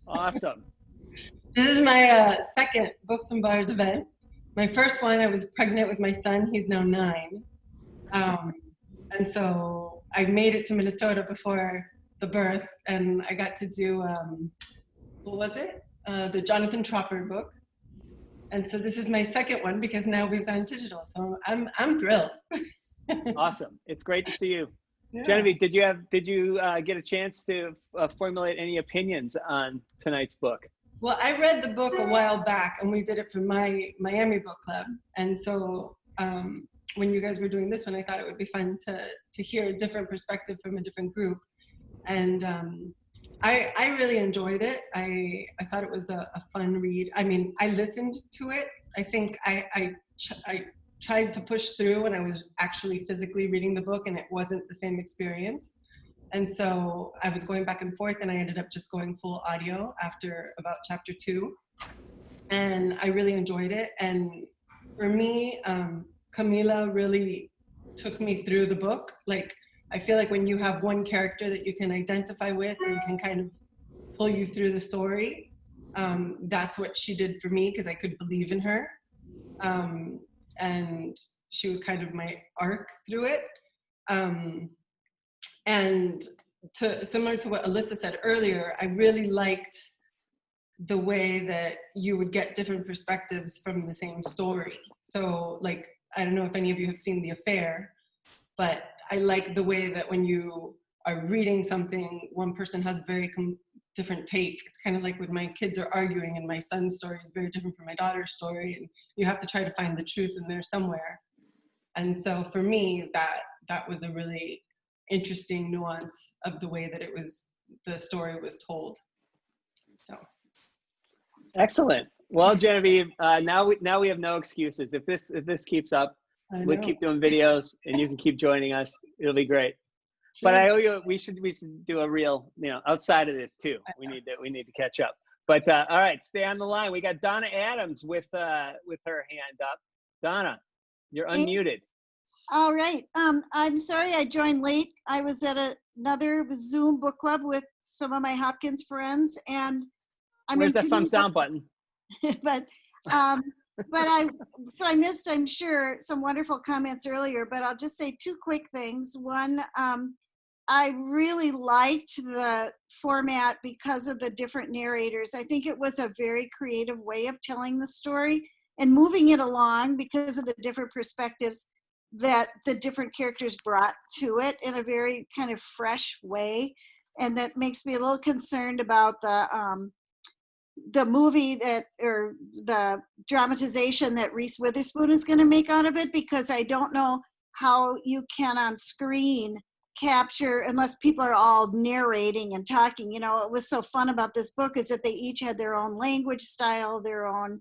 Awesome. This is my second Books and Bars event. My first one, I was pregnant with my son. He's now 9. And so I made it to Minnesota before the birth, and I got to do, what was it? The Jonathan Tropper book. And so this is my second one because now we've gone digital. So I'm thrilled. Awesome. It's great to see you. Yeah. Genevieve, did you get a chance to formulate any opinions on tonight's book? Well, I read the book a while back, and we did it for my Miami book club. And so when you guys were doing this one, I thought it would be fun to hear a different perspective from a different group. And I really enjoyed it. I thought it was a fun read. I mean, I listened to it. I think I tried to push through when I was actually physically reading the book, and it wasn't the same experience. And so I was going back and forth, and I ended up just going full audio after about chapter 2. And I really enjoyed it. And for me, Camila really took me through the book. Like, I feel like when you have one character that you can identify with, or you can kind of pull you through the story, that's what she did for me, because I could believe in her. And she was kind of my arc through it. And similar to what Alyssa said earlier, I really liked the way that you would get different perspectives from the same story. So, like, I don't know if any of you have seen The Affair, but I like the way that when you are reading something, one person has a very different take. It's kind of like when my kids are arguing, and my son's story is very different from my daughter's story, and you have to try to find the truth in there somewhere. And so for me, that was a really interesting nuance of the way that the story was told. So excellent. Well, Genevieve, now we have no excuses. If this keeps up, we'll keep doing videos, and you can keep joining us. It'll be great. Sure. But I owe you. We should do a real, outside of this too. We need to catch up. But all right, stay on the line. We got Donna Adams with her hand up. Donna, you're unmuted. All right. I'm sorry I joined late. I was at another Zoom book club with some of my Hopkins friends, and where's that thumbs down button? but I missed, I'm sure, some wonderful comments earlier. But I'll just say 2 quick things. One, I really liked the format because of the different narrators. I think it was a very creative way of telling the story and moving it along because of the different perspectives that the different characters brought to it in a very kind of fresh way. And that makes me a little concerned about the movie or the dramatization that Reese Witherspoon is going to make out of it, because I don't know how you can on screen capture, unless people are all narrating and talking. What was so fun about this book is that they each had their own language style, their own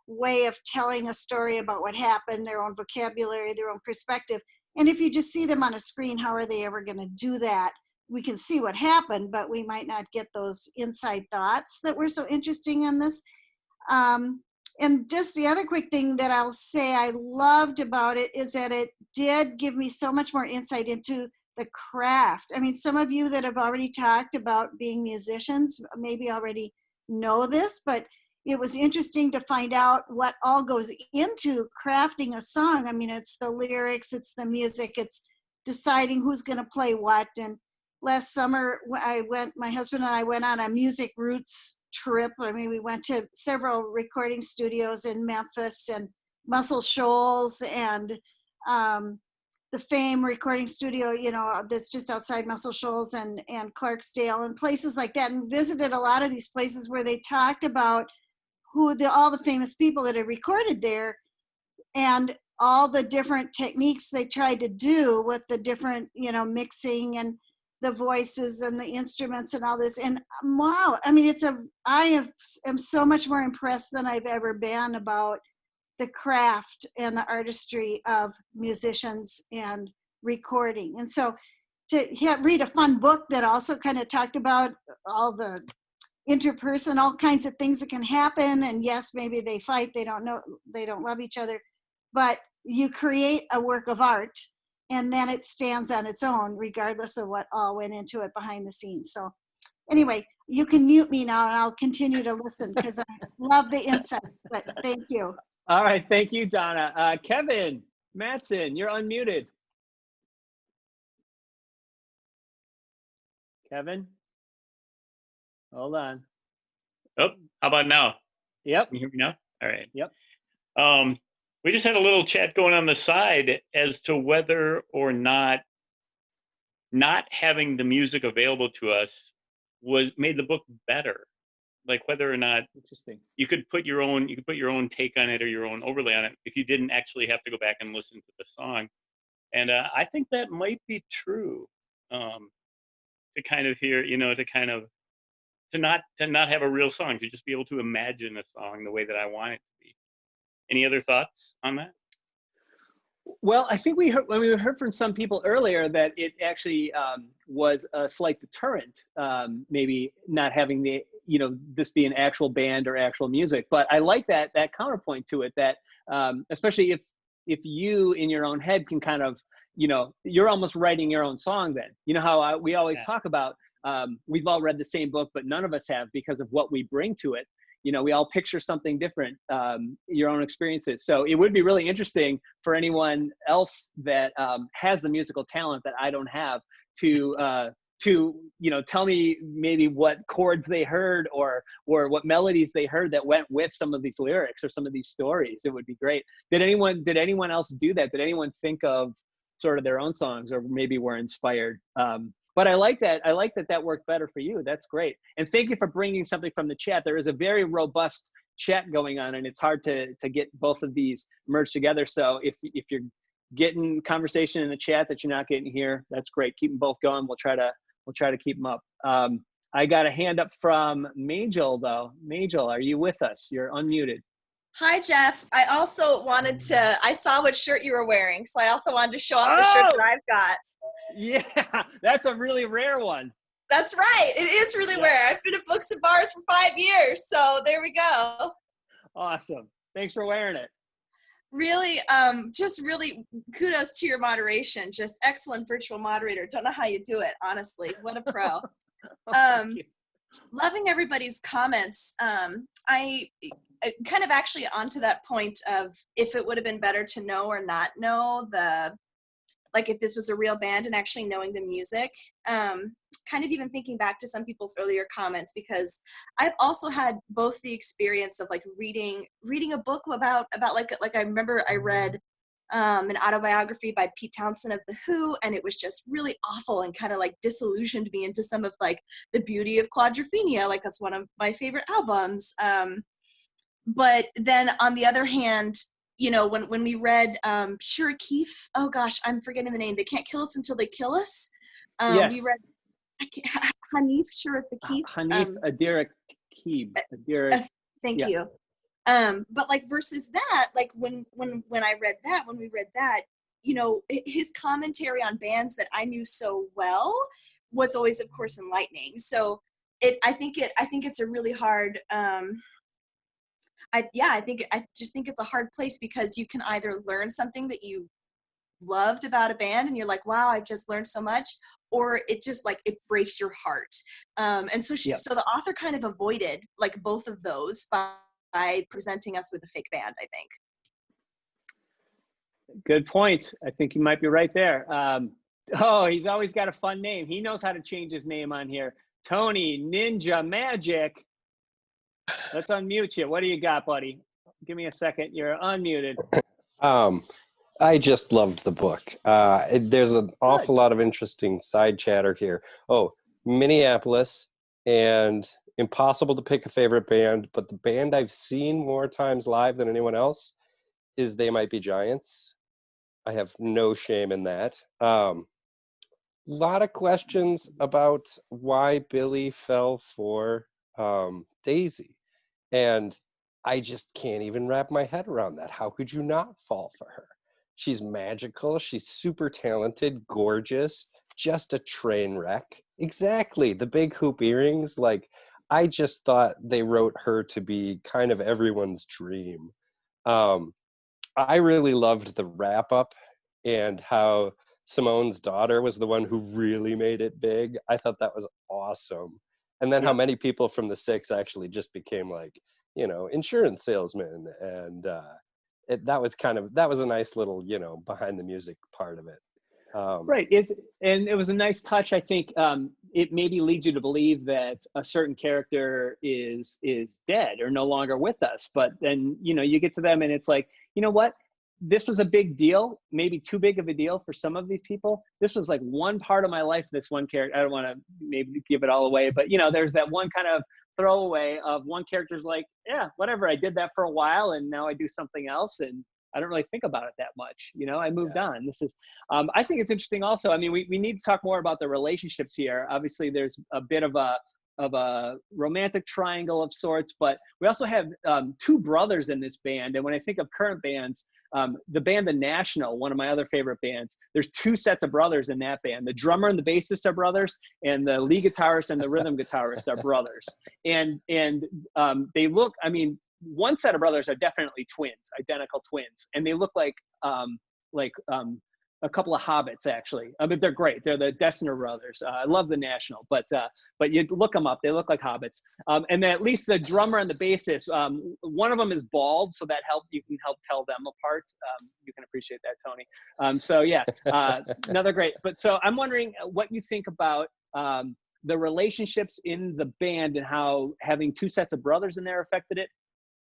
way of telling a story about what happened, their own vocabulary, their own perspective. And if you just see them on a screen, how are they ever going to do that? We can see what happened, but we might not get those inside thoughts that were so interesting on this. And just the other quick thing that I'll say I loved about it is that it did give me so much more insight into the craft. I mean, some of you that have already talked about being musicians maybe already know this, but it was interesting to find out what all goes into crafting a song. I mean, it's the lyrics, it's the music, it's deciding who's going to play what. And last summer, my husband and I went on a music roots trip. I mean, we went to several recording studios in Memphis and Muscle Shoals and the Fame recording studio, that's just outside Muscle Shoals and Clarksdale and places like that, and visited a lot of these places where they talked about all the famous people that had recorded there and all the different techniques they tried to do with the different, mixing and the voices and the instruments and all this. And wow, I mean, I am so much more impressed than I've ever been about the craft and the artistry of musicians and recording. And so to read a fun book that also kind of talked about all the interpersonal, all kinds of things that can happen. And yes, maybe they fight, they don't love each other, but you create a work of art and then it stands on its own, regardless of what all went into it behind the scenes. So anyway, you can mute me now and I'll continue to listen because I love the insights, but thank you. All right, thank you, Donna. Kevin Matson, you're unmuted. Kevin? Hold on. Oh, how about now? Yep. Can you hear me now? All right. Yep. We just had a little chat going on the side as to whether or not having the music available to us made the book better. like whether or not you could put your own take on it or your own overlay on it if you didn't actually have to go back and listen to the song. And I think that might be true, to kind of hear, to not have a real song, to just be able to imagine a song the way that I want it to be. Any other thoughts on that? Well, I think we heard from some people earlier that it actually was a slight deterrent, maybe not having this be an actual band or actual music. But I like that counterpoint to it, that especially if you in your own head can kind of, you're almost writing your own song then. You know how we always talk about, we've all read the same book, but none of us have because of what we bring to it. We all picture something different, your own experiences. So it would be really interesting for anyone else that has the musical talent that I don't have to tell me maybe what chords they heard or what melodies they heard that went with some of these lyrics or some of these stories. It would be great. Did anyone else do that? Did anyone think of sort of their own songs or maybe were inspired? But I like that. I like that worked better for you. That's great. And thank you for bringing something from the chat. There is a very robust chat going on, and it's hard to get both of these merged together. So if you're getting conversation in the chat that you're not getting here, that's great. Keep them both going. We'll try to keep them up. I got a hand up from Majel though. Majel, are you with us? You're unmuted. Hi, Jeff. I also wanted to, I saw what shirt you were wearing, so I also wanted to show off the shirt that I've got. Yeah, that's a really rare one. That's right. It is really rare. I've been at Books and Bars for 5 years, so there we go. Awesome. Thanks for wearing it. Really, just really kudos to your moderation. Just excellent virtual moderator. Don't know how you do it, honestly. What a pro. Loving everybody's comments. I kind of actually onto that point of if it would have been better to know or not know like if this was a real band and actually knowing the music, kind of even thinking back to some people's earlier comments, because I've also had both the experience of like reading a book about like I remember I read an autobiography by Pete Townsend of The Who, and it was just really awful and kind of like disillusioned me into some of like the beauty of Quadrophenia. Like that's one of my favorite albums. But then on the other hand, when we read Shura Keefe, oh gosh, I'm forgetting the name. They Can't Kill Us Until They Kill Us. Yes. We read Hanif Shura Keefe. Hanif Adira Keeb. Thank you. But like versus that, like when we read that, his commentary on bands that I knew so well was always, of course, enlightening. So I think it's a really hard. I just think it's a hard place because you can either learn something that you loved about a band and you're like, wow, I've just learned so much, or it just like it breaks your heart. And so so the author kind of avoided like both of those by presenting us with a fake band, I think. Good point. I think you might be right there. He's always got a fun name. He knows how to change his name on here. Tony Ninja Magic. Let's unmute you. What do you got, buddy? Give me a second. You're unmuted. I just loved the book. There's an awful lot of interesting side chatter here. Oh, Minneapolis and impossible to pick a favorite band, but the band I've seen more times live than anyone else is They Might Be Giants. I have no shame in that. Lot of questions about why Billy fell for Daisy. And I just can't even wrap my head around that. How could you not fall for her? She's magical. She's super talented, gorgeous, just a train wreck. Exactly. The big hoop earrings. Like, I just thought they wrote her to be kind of everyone's dream. I really loved the wrap up and how Simone's daughter was the one who really made it big. I thought that was awesome. And then how many people from the Six actually just became like, insurance salesmen. And that was a nice little, behind the music part of it. Right. And it was a nice touch. I think it maybe leads you to believe that a certain character is dead or no longer with us. But then, you get to them and it's like, you know what? This was a big deal, maybe too big of a deal for some of these people. This was like one part of my life, this one character. I don't want to maybe give it all away, but there's that one kind of throwaway of one character's like, yeah, whatever, I did that for a while and now I do something else and I don't really think about it that much. You know, I moved on. This is, I think it's interesting also. I mean, we need to talk more about the relationships here. Obviously there's a bit of a romantic triangle of sorts, but we also have two brothers in this band. And when I think of current bands, the band The National, one of my other favorite bands, there's two sets of brothers in that band. The drummer and the bassist are brothers, and the lead guitarist and the rhythm guitarist are brothers. And they look, I mean, one set of brothers are definitely twins, identical twins, and they look like a couple of hobbits, actually. But they're great. They're the Dessner brothers. I love The National, but you look them up. They look like hobbits. And then at least the drummer and the bassist, one of them is bald, so that you can help tell them apart. You can appreciate that, Tony. So yeah, another great. But so I'm wondering what you think about the relationships in the band and how having two sets of brothers in there affected it,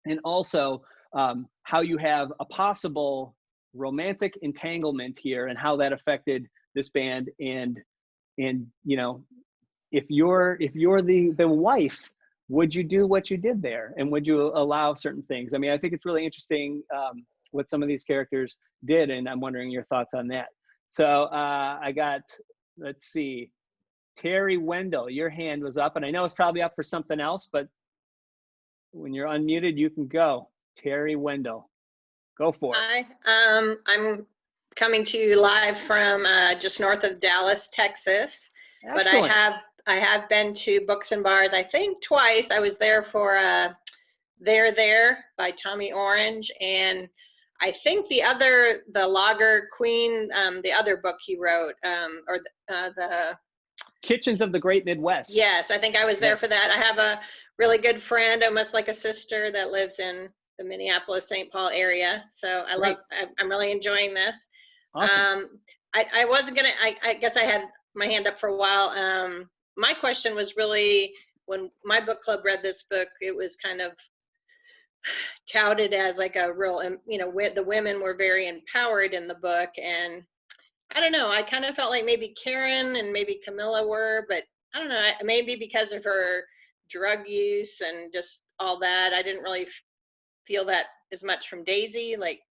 and also how you have a possible romantic entanglement here and how that affected this band. And you know, if you're the wife, would you do what you did there, and would you allow certain things? I mean, I think it's really interesting what some of these characters did, and I'm wondering your thoughts on that. So I got, let's see, Terry Wendell, your hand was up, and I know it's probably up for something else, but when you're unmuted, you can go. Terry Wendell, go for it. Hi, I'm coming to you live from just north of Dallas, Texas. Excellent. But I have been to Books and Bars, I think twice. I was there for There by Tommy Orange, and I think the Lager Queen, the other book he wrote, or the Kitchens of the Great Midwest. Yes, I think I was there for that. I have a really good friend, almost like a sister, that lives in the Minneapolis, St. Paul area. So I'm really enjoying this. Awesome. I wasn't gonna, I guess I had my hand up for a while. My question was really, when my book club read this book, it was kind of touted as like a real, you know, the women were very empowered in the book. And I don't know, I kind of felt like maybe Karen and maybe Camilla were, but I don't know, maybe because of her drug use and just all that, I didn't really feel that as much from Daisy. Like,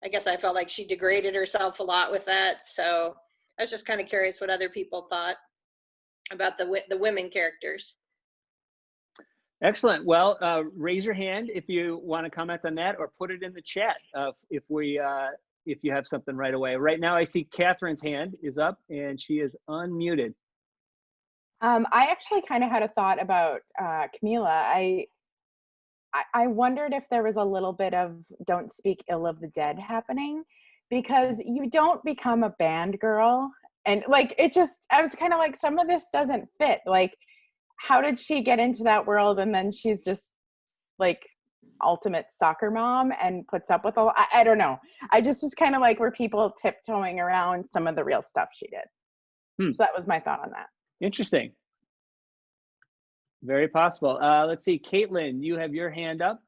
I guess I felt like she degraded herself a lot with that. So I was just kind of curious what other people thought about the women characters. Excellent. Well, raise your hand if you want to comment on that, or put it in the chat if you have something right away. Right now I see Catherine's hand is up and she is unmuted. I actually kind of had a thought about Camila. I wondered if there was a little bit of don't speak ill of the dead happening, because you don't become a band girl. And like, I was kind of like, some of this doesn't fit. Like, how did she get into that world? And then she's just like ultimate soccer mom and puts up with I don't know. I just was kind of like, were people tiptoeing around some of the real stuff she did? So that was my thought on that. Interesting. Very possible. Let's see, Caitlin, you have your hand up.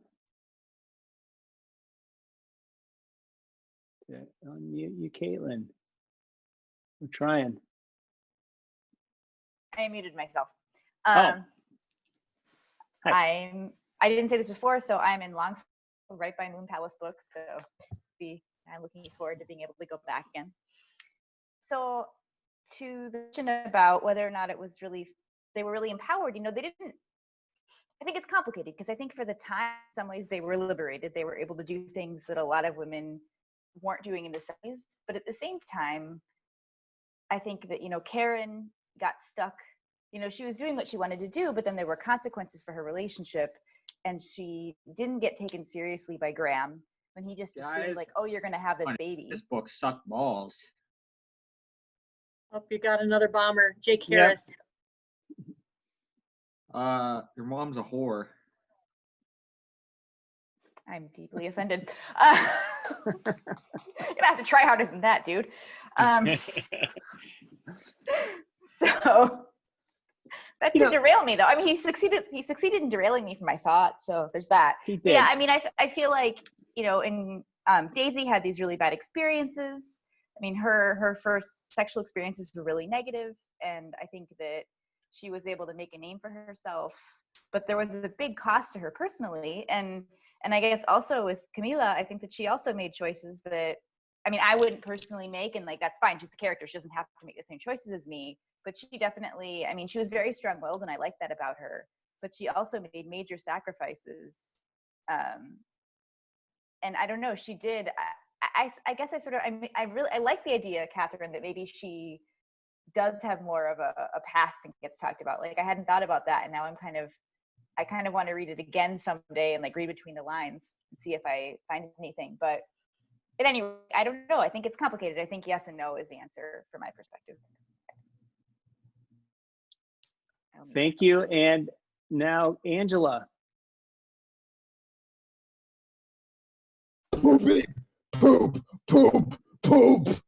Unmute you, Caitlin. We're trying. I muted myself. Hi. I didn't say this before, so I'm in Longfellow, right by Moon Palace Books. So I'm looking forward to being able to go back again. So to the question about whether or not they were really empowered, you know, I think it's complicated, because I think for the time, in some ways they were liberated. They were able to do things that a lot of women weren't doing in the 70s. But at the same time, I think that, you know, Karen got stuck. You know, she was doing what she wanted to do, but then there were consequences for her relationship, and she didn't get taken seriously by Graham when he just assumed, like, oh, you're going to have this baby. This book sucked balls. Hope you got another bomber, Jake Harris. Your mom's a whore. I'm deeply offended. You're gonna have to try harder than that, dude. So that did derail me, though. I mean, he succeeded in derailing me from my thoughts. So there's that. He did. But yeah, I mean, I feel like, you know, in Daisy had these really bad experiences. I mean, her first sexual experiences were really negative, and I think that she was able to make a name for herself but there was a big cost to her personally. And I guess also with Camila, I think that she also made choices that, I mean, I wouldn't personally make, and like, that's fine. She's the character. She doesn't have to make the same choices as me, but she definitely, I mean, she was very strong-willed, and I like that about her, but she also made major sacrifices. And I don't know, she did, I guess I sort of, I like the idea, Catherine, that maybe she does have more of a past that gets talked about. Like, I hadn't thought about that, and now I kind of want to read it again someday and like read between the lines and see if I find anything. But at any rate, I don't know. I think it's complicated. I think yes and no is the answer from my perspective. Thank you. And now, Angela. Poopy, poop, poop, poop.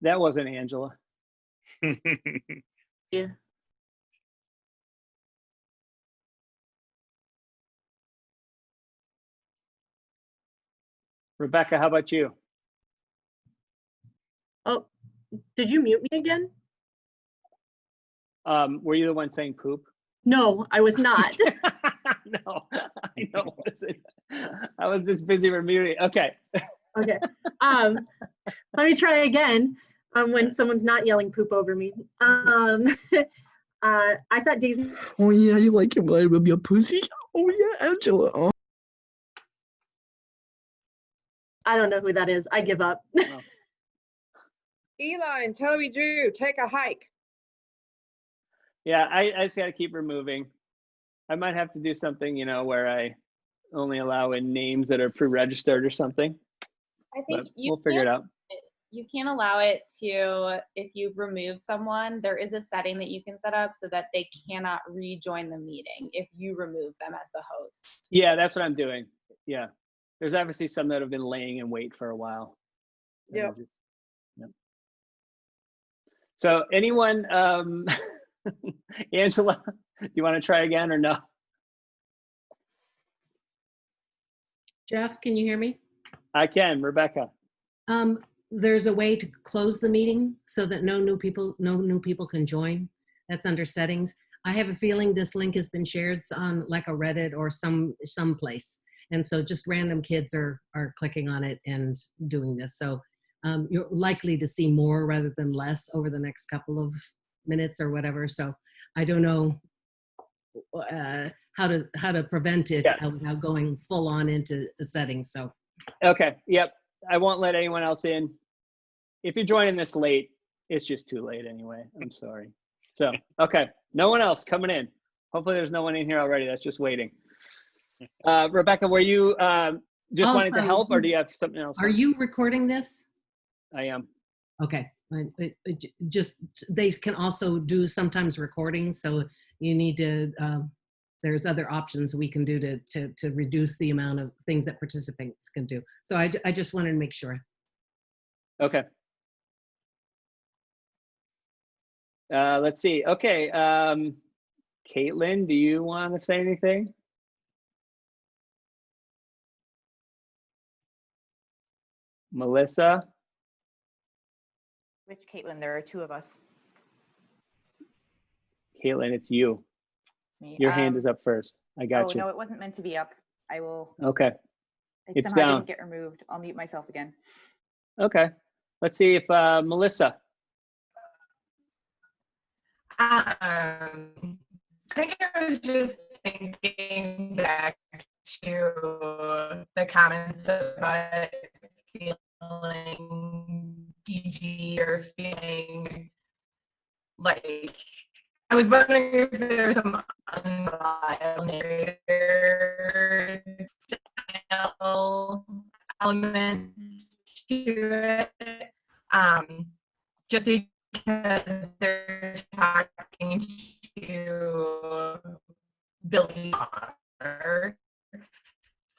That wasn't Angela. Yeah. Rebecca, how about you? Oh, did you mute me again? Were you the one saying poop? No, I was not. No, I know. I was just busy remuting. Okay. Okay. Let me try again. When someone's not yelling poop over me. I thought Daisy. Oh yeah, you like it when I rub your pussy? Oh yeah, Angela. Oh. I don't know who that is. I give up. Oh. Eli and Toby Drew, take a hike. Yeah, I just got to keep removing. I might have to do something, you know, where I only allow in names that are pre-registered or something. I think But we'll figure it out. You can allow it to, if you remove someone, there is a setting that you can set up so that they cannot rejoin the meeting if you remove them as the host. Yeah, that's what I'm doing. Yeah. There's obviously some that have been laying in wait for a while. Yep. Yep. So anyone, Angela, do you want to try again or no? Jeff, can you hear me? I can. Rebecca. There's a way to close the meeting so that no new people can join. That's under settings. I have a feeling this link has been shared on like a Reddit or some place. And so just random kids are clicking on it and doing this. So you're likely to see more rather than less over the next couple of minutes or whatever. So I don't know how to prevent it without going full on into the settings. So. Okay. Yep. I won't let anyone else in. If you're joining this late, it's just too late anyway. I'm sorry. So, okay. No one else coming in. Hopefully there's no one in here already that's just waiting. Rebecca, were you just Also, wanting to help or do you have something else? Are you recording this? I am. Okay. Just they can also do sometimes recordings. So you need to, there's other options we can do to reduce the amount of things that participants can do. So I just wanted to make sure. Okay. Let's see. Okay. Caitlin, do you want to say anything? Melissa? Which Caitlin? There are two of us. Caitlin, it's you. Me. Your hand is up first. I got you. No, it wasn't meant to be up. I will. Okay. It It's somehow down. didn't get removed. I'll mute myself again. Okay. Let's see if Melissa. I think I was just thinking back to the comments about feeling PG or feeling like, I was wondering if there's some unreliable narrator style element to it. Just because they're talking to Billy Connor.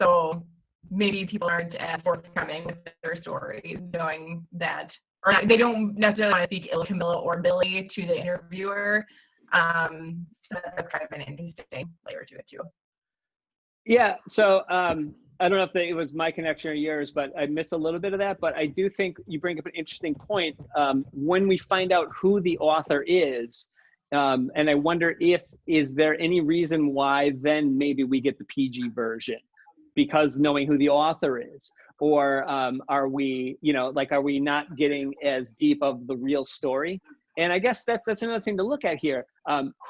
So maybe people aren't as forthcoming with their stories, knowing that, or not, they don't necessarily want to speak ill Camilla or Billy to the interviewer. So that's kind of an interesting layer to it too. Yeah. So I don't know if it was my connection or yours, but I missed a little bit of that. But I do think you bring up an interesting point. When we find out who the author is, and I wonder is there any reason why then maybe we get the PG version? Because knowing who the author is, or are we, are we not getting as deep of the real story? And I guess that's another thing to look at here.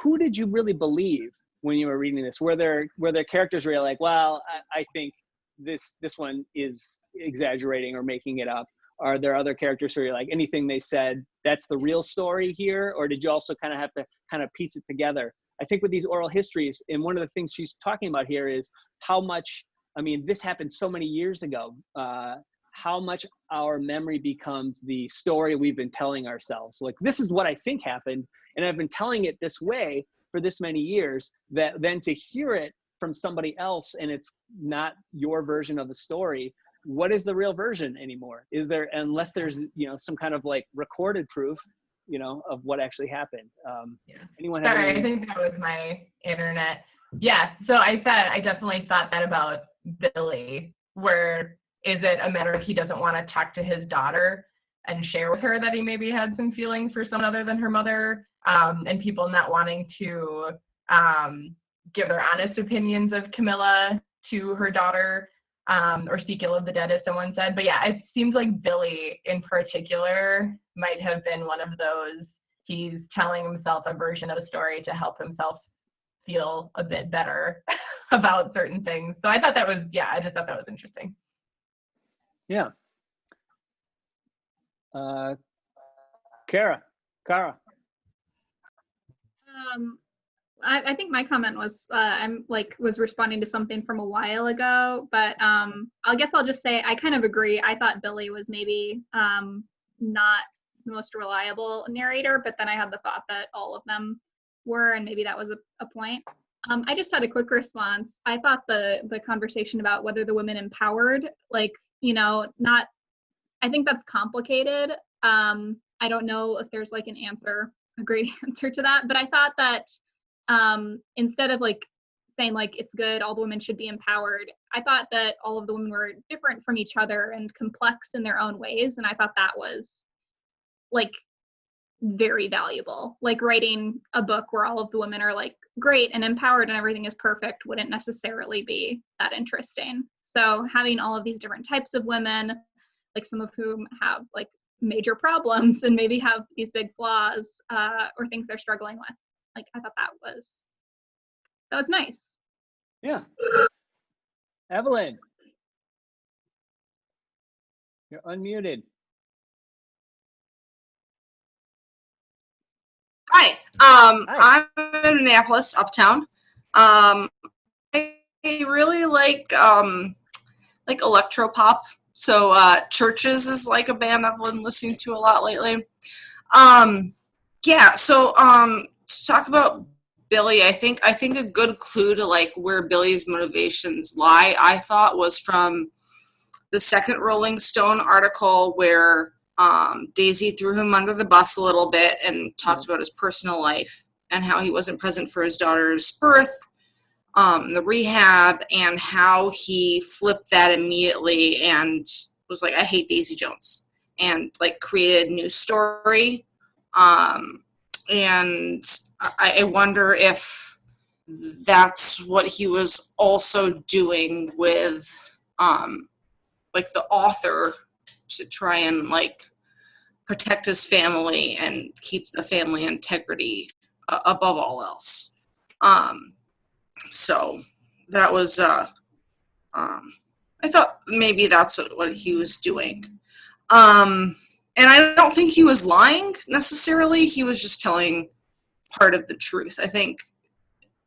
Who did you really believe when you were reading this? Were there characters where you're like, well, I think this one is exaggerating or making it up? Are there other characters where you're like, anything they said, that's the real story here? Or did you also kind of have to kind of piece it together? I think with these oral histories, and one of the things she's talking about here is how much, this happened so many years ago, how much our memory becomes the story we've been telling ourselves. Like, this is what I think happened, and I've been telling it this way for this many years, that then to hear it from somebody else and it's not your version of the story, what is the real version anymore? Is there, unless there's, some kind of like recorded proof, of what actually happened. Anyone have Sorry, any? I think that was my internet. Yeah, so I definitely thought that about Billy, where is it a matter of he doesn't want to talk to his daughter and share with her that he maybe had some feelings for someone other than her mother, and people not wanting to give their honest opinions of Camilla to her daughter, or speak ill of the dead, as someone said. But yeah, it seems like Billy in particular might have been one of those, he's telling himself a version of a story to help himself feel a bit better about certain things. So I thought that was, I just thought that was interesting. Yeah. Kara. I think my comment was was responding to something from a while ago, but I guess I'll just say I kind of agree. I thought Billy was maybe not the most reliable narrator, but then I had the thought that all of them were, and maybe that was a point. I just had a quick response. I thought the conversation about whether the women empowered, not, I think that's complicated. I don't know if there's like a great answer to that, but I thought that instead of saying it's good, all the women should be empowered, I thought that all of the women were different from each other and complex in their own ways, and I thought that was very valuable. Writing a book where all of the women are great and empowered and everything is perfect wouldn't necessarily be that interesting. So having all of these different types of women, some of whom have major problems and maybe have these big flaws or things they're struggling with, I thought that was nice. Yeah. Evelyn, you're unmuted. Hi. I'm in Minneapolis, uptown. I really like electropop. So Churches is a band I've been listening to a lot lately. To talk about Billy, I think a good clue to where Billy's motivations lie, I thought, was from the second Rolling Stone article where Daisy threw him under the bus a little bit and talked about his personal life and how he wasn't present for his daughter's birth, the rehab, and how he flipped that immediately and was like, I hate Daisy Jones, and created a new story. And I wonder if that's what he was also doing with the author, to try and protect his family and keep the family integrity above all else. So that was I thought maybe that's what he was doing. And I don't think he was lying necessarily. He was just telling part of the truth. I think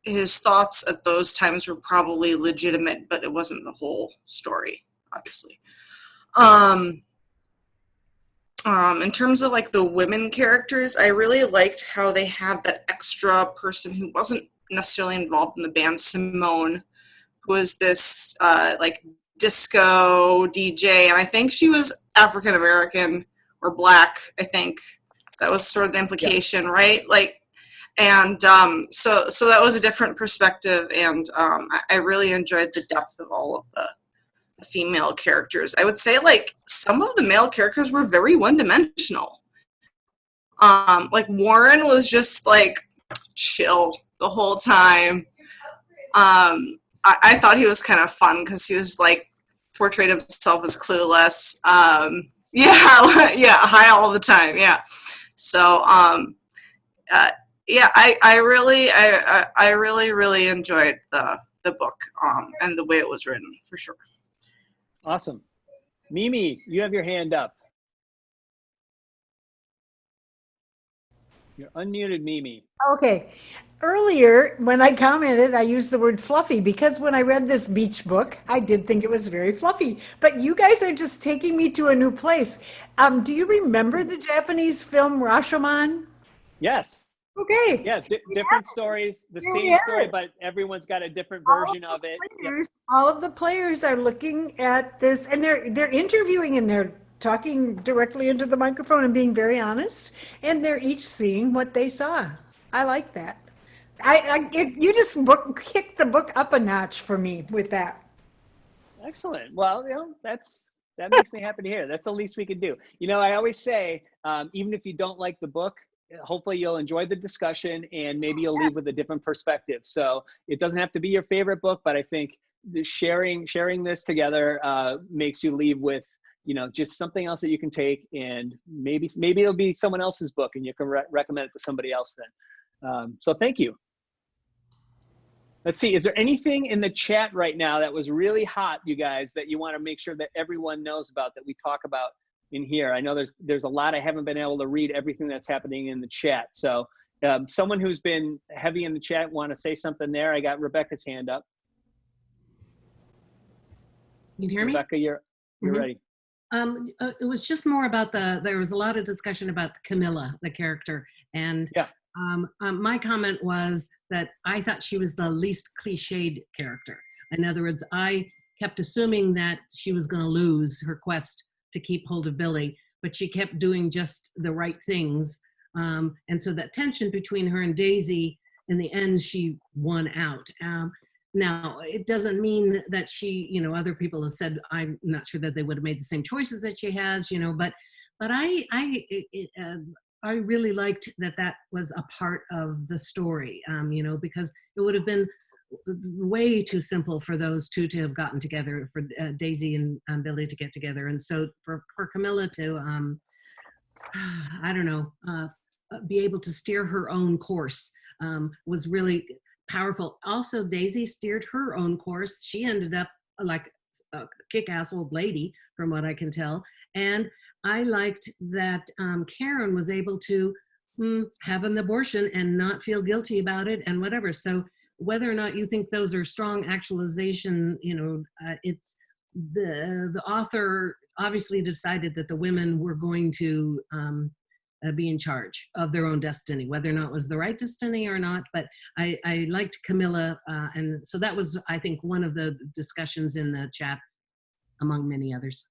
his thoughts at those times were probably legitimate, but it wasn't the whole story, obviously. In terms of the women characters, I really liked how they had that extra person who wasn't necessarily involved in the band, Simone, who was this disco DJ, and I think she was African American or Black. I think that was sort of the implication, right? So that was a different perspective, and I really enjoyed the depth of all of female characters. I would say like some of the male characters were very one-dimensional. Like Warren was just like chill the whole time. I thought he was kind of fun because he was like portrayed himself as clueless. Yeah, high all the time. Yeah. So yeah, I really enjoyed the book and the way it was written for sure. Awesome. Mimi, you have your hand up. You're unmuted, Mimi. Okay. Earlier, when I commented, I used the word fluffy because when I read this beach book, I did think it was very fluffy. But you guys are just taking me to a new place. Do you remember the Japanese film Rashomon? Yes. Okay. Yeah, different stories, the Here we same are. story, but everyone's got a different version of it. Yep. All of the players are looking at this, and they're interviewing, and they're talking directly into the microphone and being very honest, and they're each seeing what they saw. I like that. You just kicked the book up a notch for me with that. Excellent. Well, that makes me happy to hear. That's the least we could do. I always say, even if you don't like the book, hopefully you'll enjoy the discussion and maybe you'll leave with a different perspective. So it doesn't have to be your favorite book, but I think sharing this together makes you leave with just something else that you can take, and maybe it'll be someone else's book and you can recommend it to somebody else then. So thank you. Let's see, is there anything in the chat right now that was really hot, you guys, that you want to make sure that everyone knows about, that we talk about in here? I know there's a lot. I haven't been able to read everything that's happening in the chat. So someone who's been heavy in the chat want to say something there? I got Rebecca's hand up. You hear me? Rebecca, you're ready. It was just more about there was a lot of discussion about Camilla, the character. And yeah. My comment was that I thought she was the least cliched character. In other words, I kept assuming that she was going to lose her quest to keep hold of Billy, but she kept doing just the right things. And so that tension between her and Daisy, in the end, she won out. Now, it doesn't mean that she, other people have said, I'm not sure that they would have made the same choices that she has, but I really liked that was a part of the story, because it would have been way too simple for those two to have gotten together, for Daisy and Billy to get together. And so for Camilla to, I don't know, be able to steer her own course was really powerful. Also, Daisy steered her own course. She ended up like a kick-ass old lady, from what I can tell. And I liked that Karen was able to have an abortion and not feel guilty about it and whatever. So whether or not you think those are strong actualization, it's the author obviously decided that the women were going to be in charge of their own destiny, whether or not it was the right destiny or not. But I liked Camilla. And so that was, I think, one of the discussions in the chat, among many others.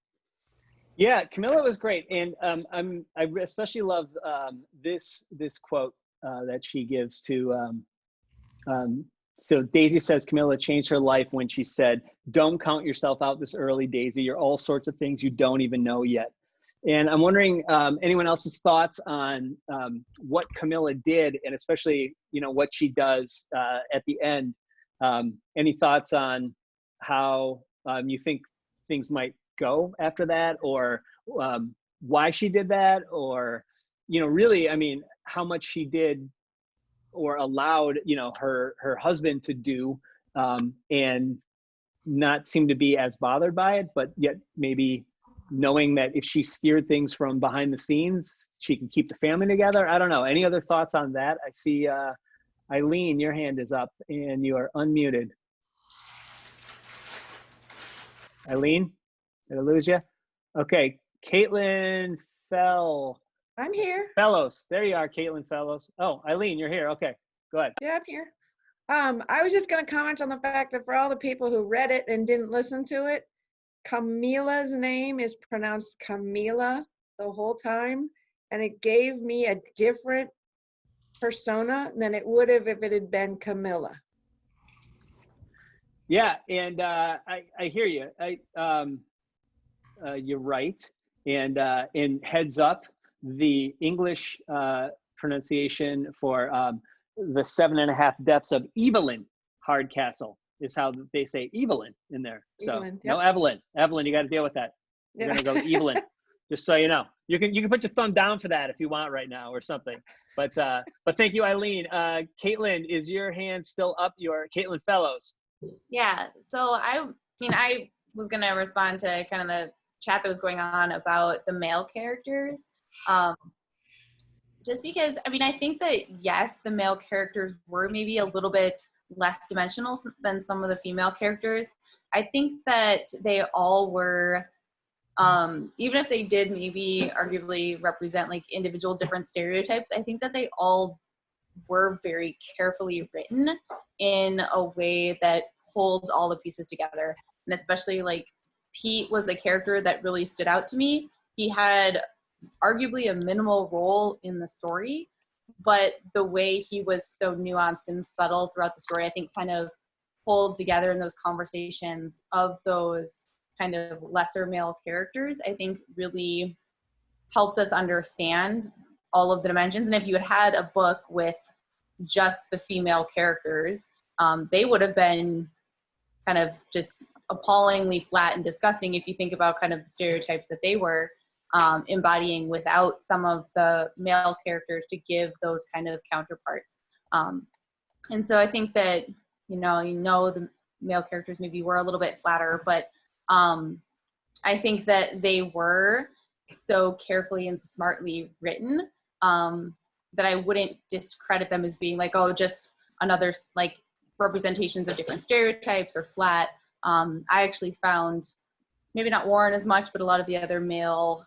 Yeah, Camilla was great. And I especially love this quote that she gives to, so Daisy says Camilla changed her life when she said, "Don't count yourself out this early, Daisy. You're all sorts of things you don't even know yet." And I'm wondering anyone else's thoughts on what Camilla did, and especially, what she does at the end. Any thoughts on how you think things might go after that, or why she did that, or, really, I mean, how much she did or allowed, her husband to do and not seem to be as bothered by it, but yet maybe knowing that if she steered things from behind the scenes, she can keep the family together. I don't know. Any other thoughts on that? I see Eileen, your hand is up and you are unmuted. Eileen, did I lose you? Okay, Caitlin I'm here. Fellows. There you are, Caitlin Fellows. Oh, Eileen, you're here. Okay, go ahead. Yeah, I'm here. I was just going to comment on the fact that for all the people who read it and didn't listen to it, Camilla's name is pronounced Camila the whole time, and it gave me a different persona than it would have if it had been Camilla. Yeah, and I hear you. You're right. And heads up, the English pronunciation for the 7.5 Deaths of Evelyn Hardcastle is how they say Evelyn in there. So Evelyn, no yep. Evelyn. Evelyn, you got to deal with that. We're Yeah. gonna go Evelyn. Just so you know, you can put your thumb down for that if you want right now or something. But thank you, Eileen. Caitlin, is your hand still up? Caitlin Fellows. Yeah, so I mean, I was gonna respond to kind of the chat that was going on about the male characters. Just because, I mean, I think that, yes, the male characters were maybe a little bit less dimensional than some of the female characters. I think that they all were, even if they did maybe arguably represent like individual different stereotypes, I think that they all were very carefully written in a way that pulled all the pieces together. And especially like Pete was a character that really stood out to me. He had arguably a minimal role in the story, but the way he was so nuanced and subtle throughout the story, I think kind of pulled together in those conversations of those kind of lesser male characters, I think really helped us understand all of the dimensions. And if you had had a book with just the female characters, they would have been kind of just appallingly flat and disgusting if you think about kind of the stereotypes that they were embodying without some of the male characters to give those kind of counterparts. And so I think that, the male characters maybe were a little bit flatter, but I think that they were so carefully and smartly written that I wouldn't discredit them as being like, oh, just another like representations of different stereotypes or flat. I actually found maybe not Warren as much, but a lot of the other male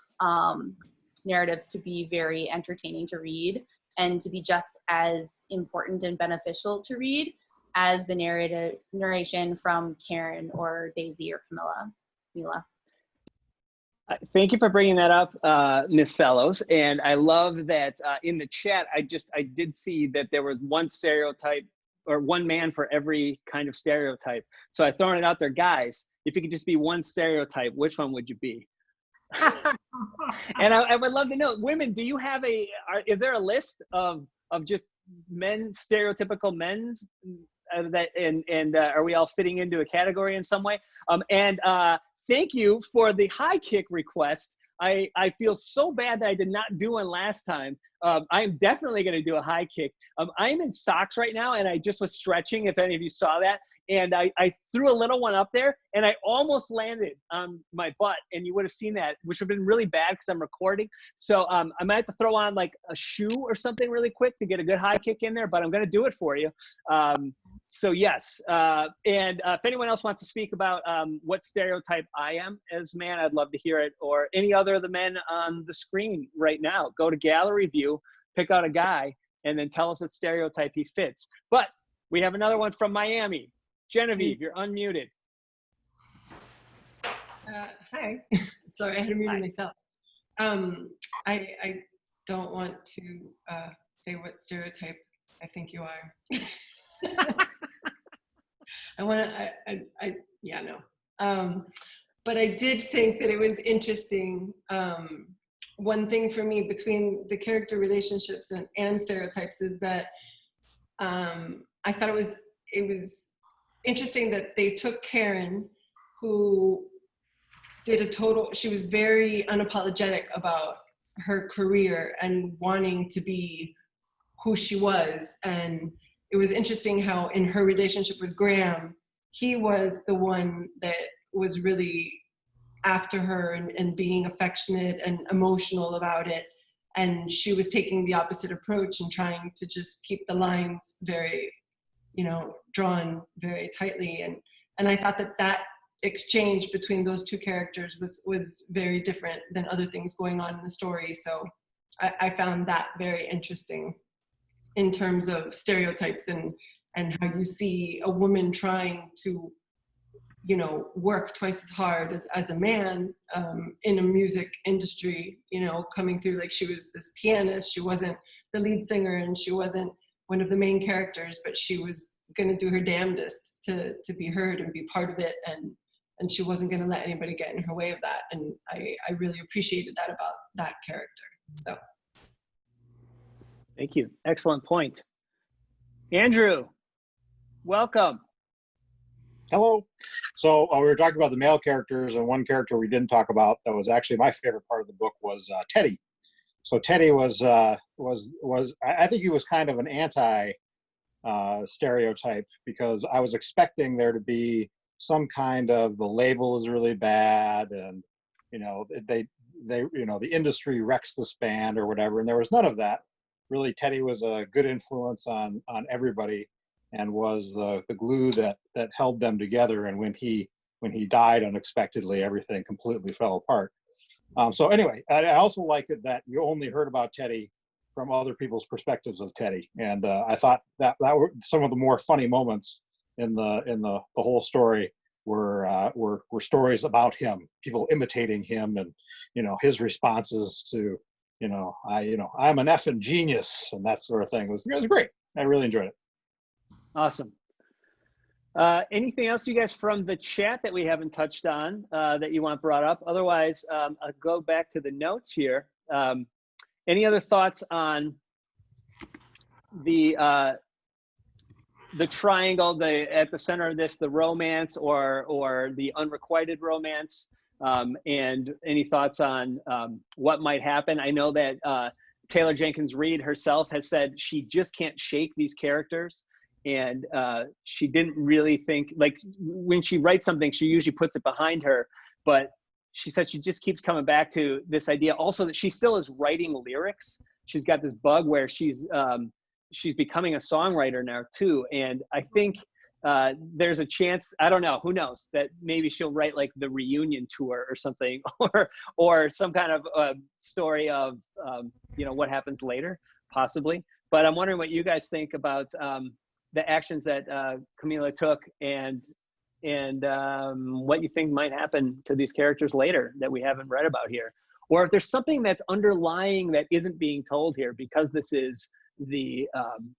narratives to be very entertaining to read and to be just as important and beneficial to read as the narration from Karen or Daisy or Camilla. Thank you for bringing that up, Miss Fellows. And I love that in the chat, I did see that there was one stereotype or one man for every kind of stereotype. So I thrown it out there, guys, if you could just be one stereotype, which one would you be? And I would love to know, women, do you have is there a list of just stereotypical men's are we all fitting into a category in some way? Thank you for the high kick request. I feel so bad that I did not do one last time. I am definitely going to do a high kick. I'm in socks right now, and I just was stretching, if any of you saw that. And I threw a little one up there, and I almost landed on my butt, and you would have seen that, which would have been really bad because I'm recording. So I might have to throw on like a shoe or something really quick to get a good high kick in there, but I'm going to do it for you. So yes, and if anyone else wants to speak about what stereotype I am as a man, I'd love to hear it, or any other of the men on the screen right now. Go to gallery view, pick out a guy, and then tell us what stereotype he fits. But we have another one from Miami. Genevieve, you're unmuted. Hi. Sorry, I had to mute myself. I don't want to say what stereotype I think you are. But I did think that it was interesting. One thing for me between the character relationships and stereotypes is that I thought it was interesting that they took Karen, who did she was very unapologetic about her career and wanting to be who she was. And it was interesting how in her relationship with Graham, he was the one that was really after her and being affectionate and emotional about it. And she was taking the opposite approach and trying to just keep the lines very, drawn very tightly. And I thought that exchange between those two characters was very different than other things going on in the story. So I found that very interesting in terms of stereotypes and how you see a woman trying to, work twice as hard as a man in a music industry, coming through. Like, she was this pianist, she wasn't the lead singer, and she wasn't one of the main characters, but she was, going to do her damnedest to be heard and be part of it, and she wasn't going to let anybody get in her way of that. And I really appreciated that about that character. So thank you. Excellent point. Andrew, welcome. Hello. So we were talking about the male characters, and one character we didn't talk about that was actually my favorite part of the book was Teddy. So Teddy was I think he was kind of an anti stereotype, because I was expecting there to be some kind of, the label is really bad, and they the industry wrecks this band or whatever, and there was none of that. Really, Teddy was a good influence on everybody, and was the glue that held them together. And when he died unexpectedly, everything completely fell apart. So anyway, I also liked it that you only heard about Teddy from other people's perspectives of Teddy, and I thought that were some of the more funny moments in the whole story were stories about him, people imitating him, and his responses to I'm an effing genius and that sort of thing. It was great. I really enjoyed it. Awesome. Anything else, you guys, from the chat that we haven't touched on that you want brought up? Otherwise, I'll go back to the notes here. Any other thoughts on the triangle, at the center of this, the romance or the unrequited romance? And any thoughts on what might happen? I know that Taylor Jenkins Reid herself has said she just can't shake these characters. And she didn't really think, like, when she writes something, she usually puts it behind her, but she said she just keeps coming back to this idea also that she still is writing lyrics. She's got this bug where she's becoming a songwriter now too. And I think there's a chance, I don't know, who knows, that maybe she'll write like the reunion tour or something, or some kind of story of what happens later, possibly. But I'm wondering what you guys think about the actions that Camila took, and what you think might happen to these characters later that we haven't read about here, or if there's something that's underlying that isn't being told here because this is the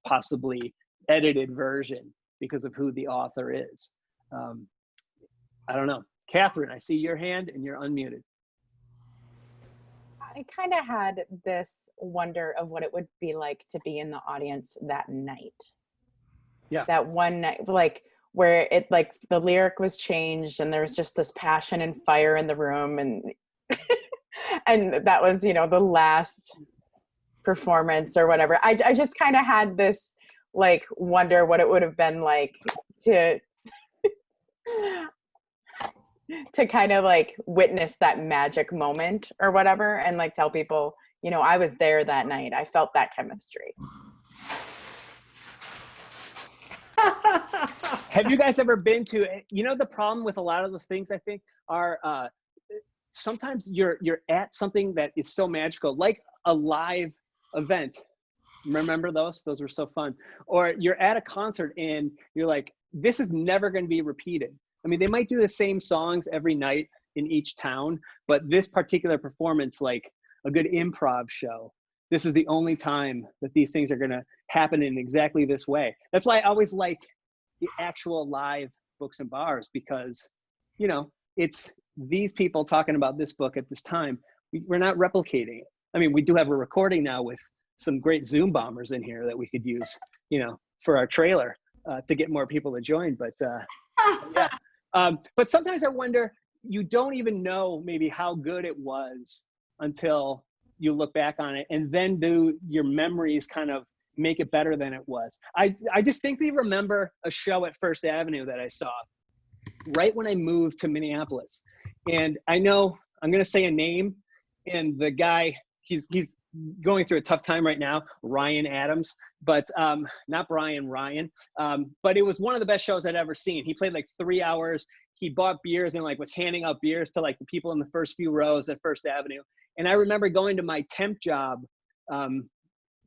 possibly edited version because of who the author is. I don't know. Catherine, I see your hand and you're unmuted. I kind of had this wonder of what it would be like to be in the audience that night. Yeah. That one night, like, where it, like, the lyric was changed and there was just this passion and fire in the room, and and that was, the last performance or whatever. I just kind of had this, like, wonder what it would have been like to kind of, like, witness that magic moment or whatever, and, like, tell people, I was there that night. I felt that chemistry. Have you guys ever been to, the problem with a lot of those things, I think, are sometimes you're at something that is so magical, like a live event. Remember those? Those were so fun. Or you're at a concert and you're like, this is never going to be repeated. I mean, they might do the same songs every night in each town, but this particular performance, like a good improv show, this is the only time that these things are going to happen in exactly this way. That's why I always like the actual live books and bars, because, it's these people talking about this book at this time. We're not replicating it. I mean, we do have a recording now with some great Zoom bombers in here that we could use, for our trailer to get more people to join. But yeah. But sometimes I wonder, you don't even know maybe how good it was until you look back on it, and then do your memories kind of make it better than it was. I distinctly remember a show at First Avenue that I saw right when I moved to Minneapolis. And I know I'm going to say a name, and the guy, he's going through a tough time right now, Ryan Adams, but not Brian, Ryan. But it was one of the best shows I'd ever seen. He played like 3 hours. He bought beers and, like, was handing out beers to, like, the people in the first few rows at First Avenue. And I remember going to my temp job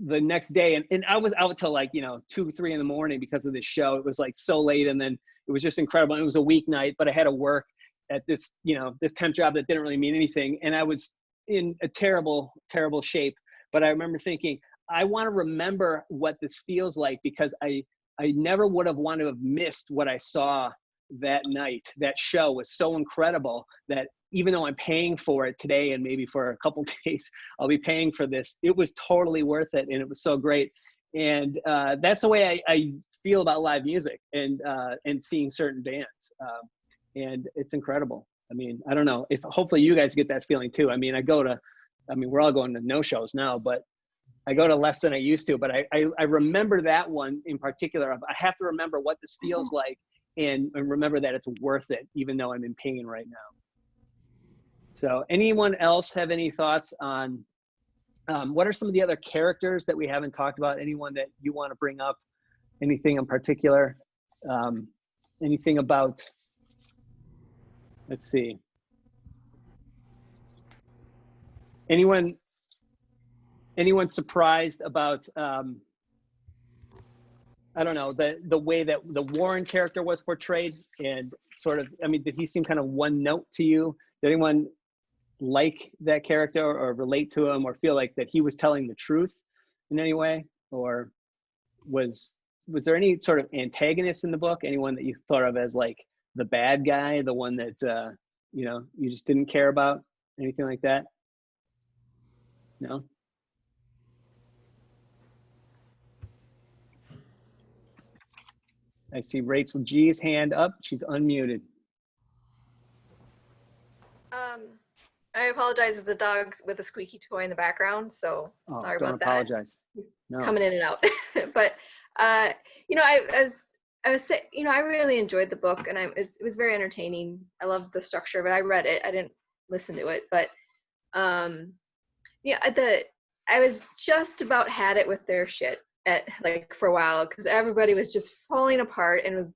the next day, and I was out till, like, 2, 3 in the morning because of this show. It was, like, so late, and then it was just incredible. It was a weeknight, but I had to work at this, this temp job that didn't really mean anything. And I was in a terrible, terrible shape. But I remember thinking, I want to remember what this feels like, because I I never would have wanted to have missed what I saw that night. That show was so incredible that even though I'm paying for it today and maybe for a couple days, I'll be paying for this. It was totally worth it, and it was so great. And that's the way I feel about live music and seeing certain bands. And it's incredible. I mean, I don't know if hopefully you guys get that feeling too. I mean, we're all going to no shows now, but I go to less than I used to. But I remember that one in particular. I have to remember what this feels like and remember that it's worth it, even though I'm in pain right now. So anyone else have any thoughts on what are some of the other characters that we haven't talked about? Anyone that you want to bring up? Anything in particular? Anything about, let's see. Anyone surprised about, I don't know, the way that the Warren character was portrayed and sort of, I mean, did he seem kind of one note to you? Did anyone like that character or relate to him or feel like that he was telling the truth in any way? Or was there any sort of antagonist in the book? Anyone that you thought of as like the bad guy, the one that, you just didn't care about? Anything like that? No? I see Rachel G's hand up. She's unmuted. I apologize if the dog's with a squeaky toy in the background, so sorry about that. Don't apologize. No. Coming in and out. But I really enjoyed the book, and it was very entertaining. I loved the structure of it. I read it. I didn't listen to it, but I was just about had it with their shit for a while because everybody was just falling apart, and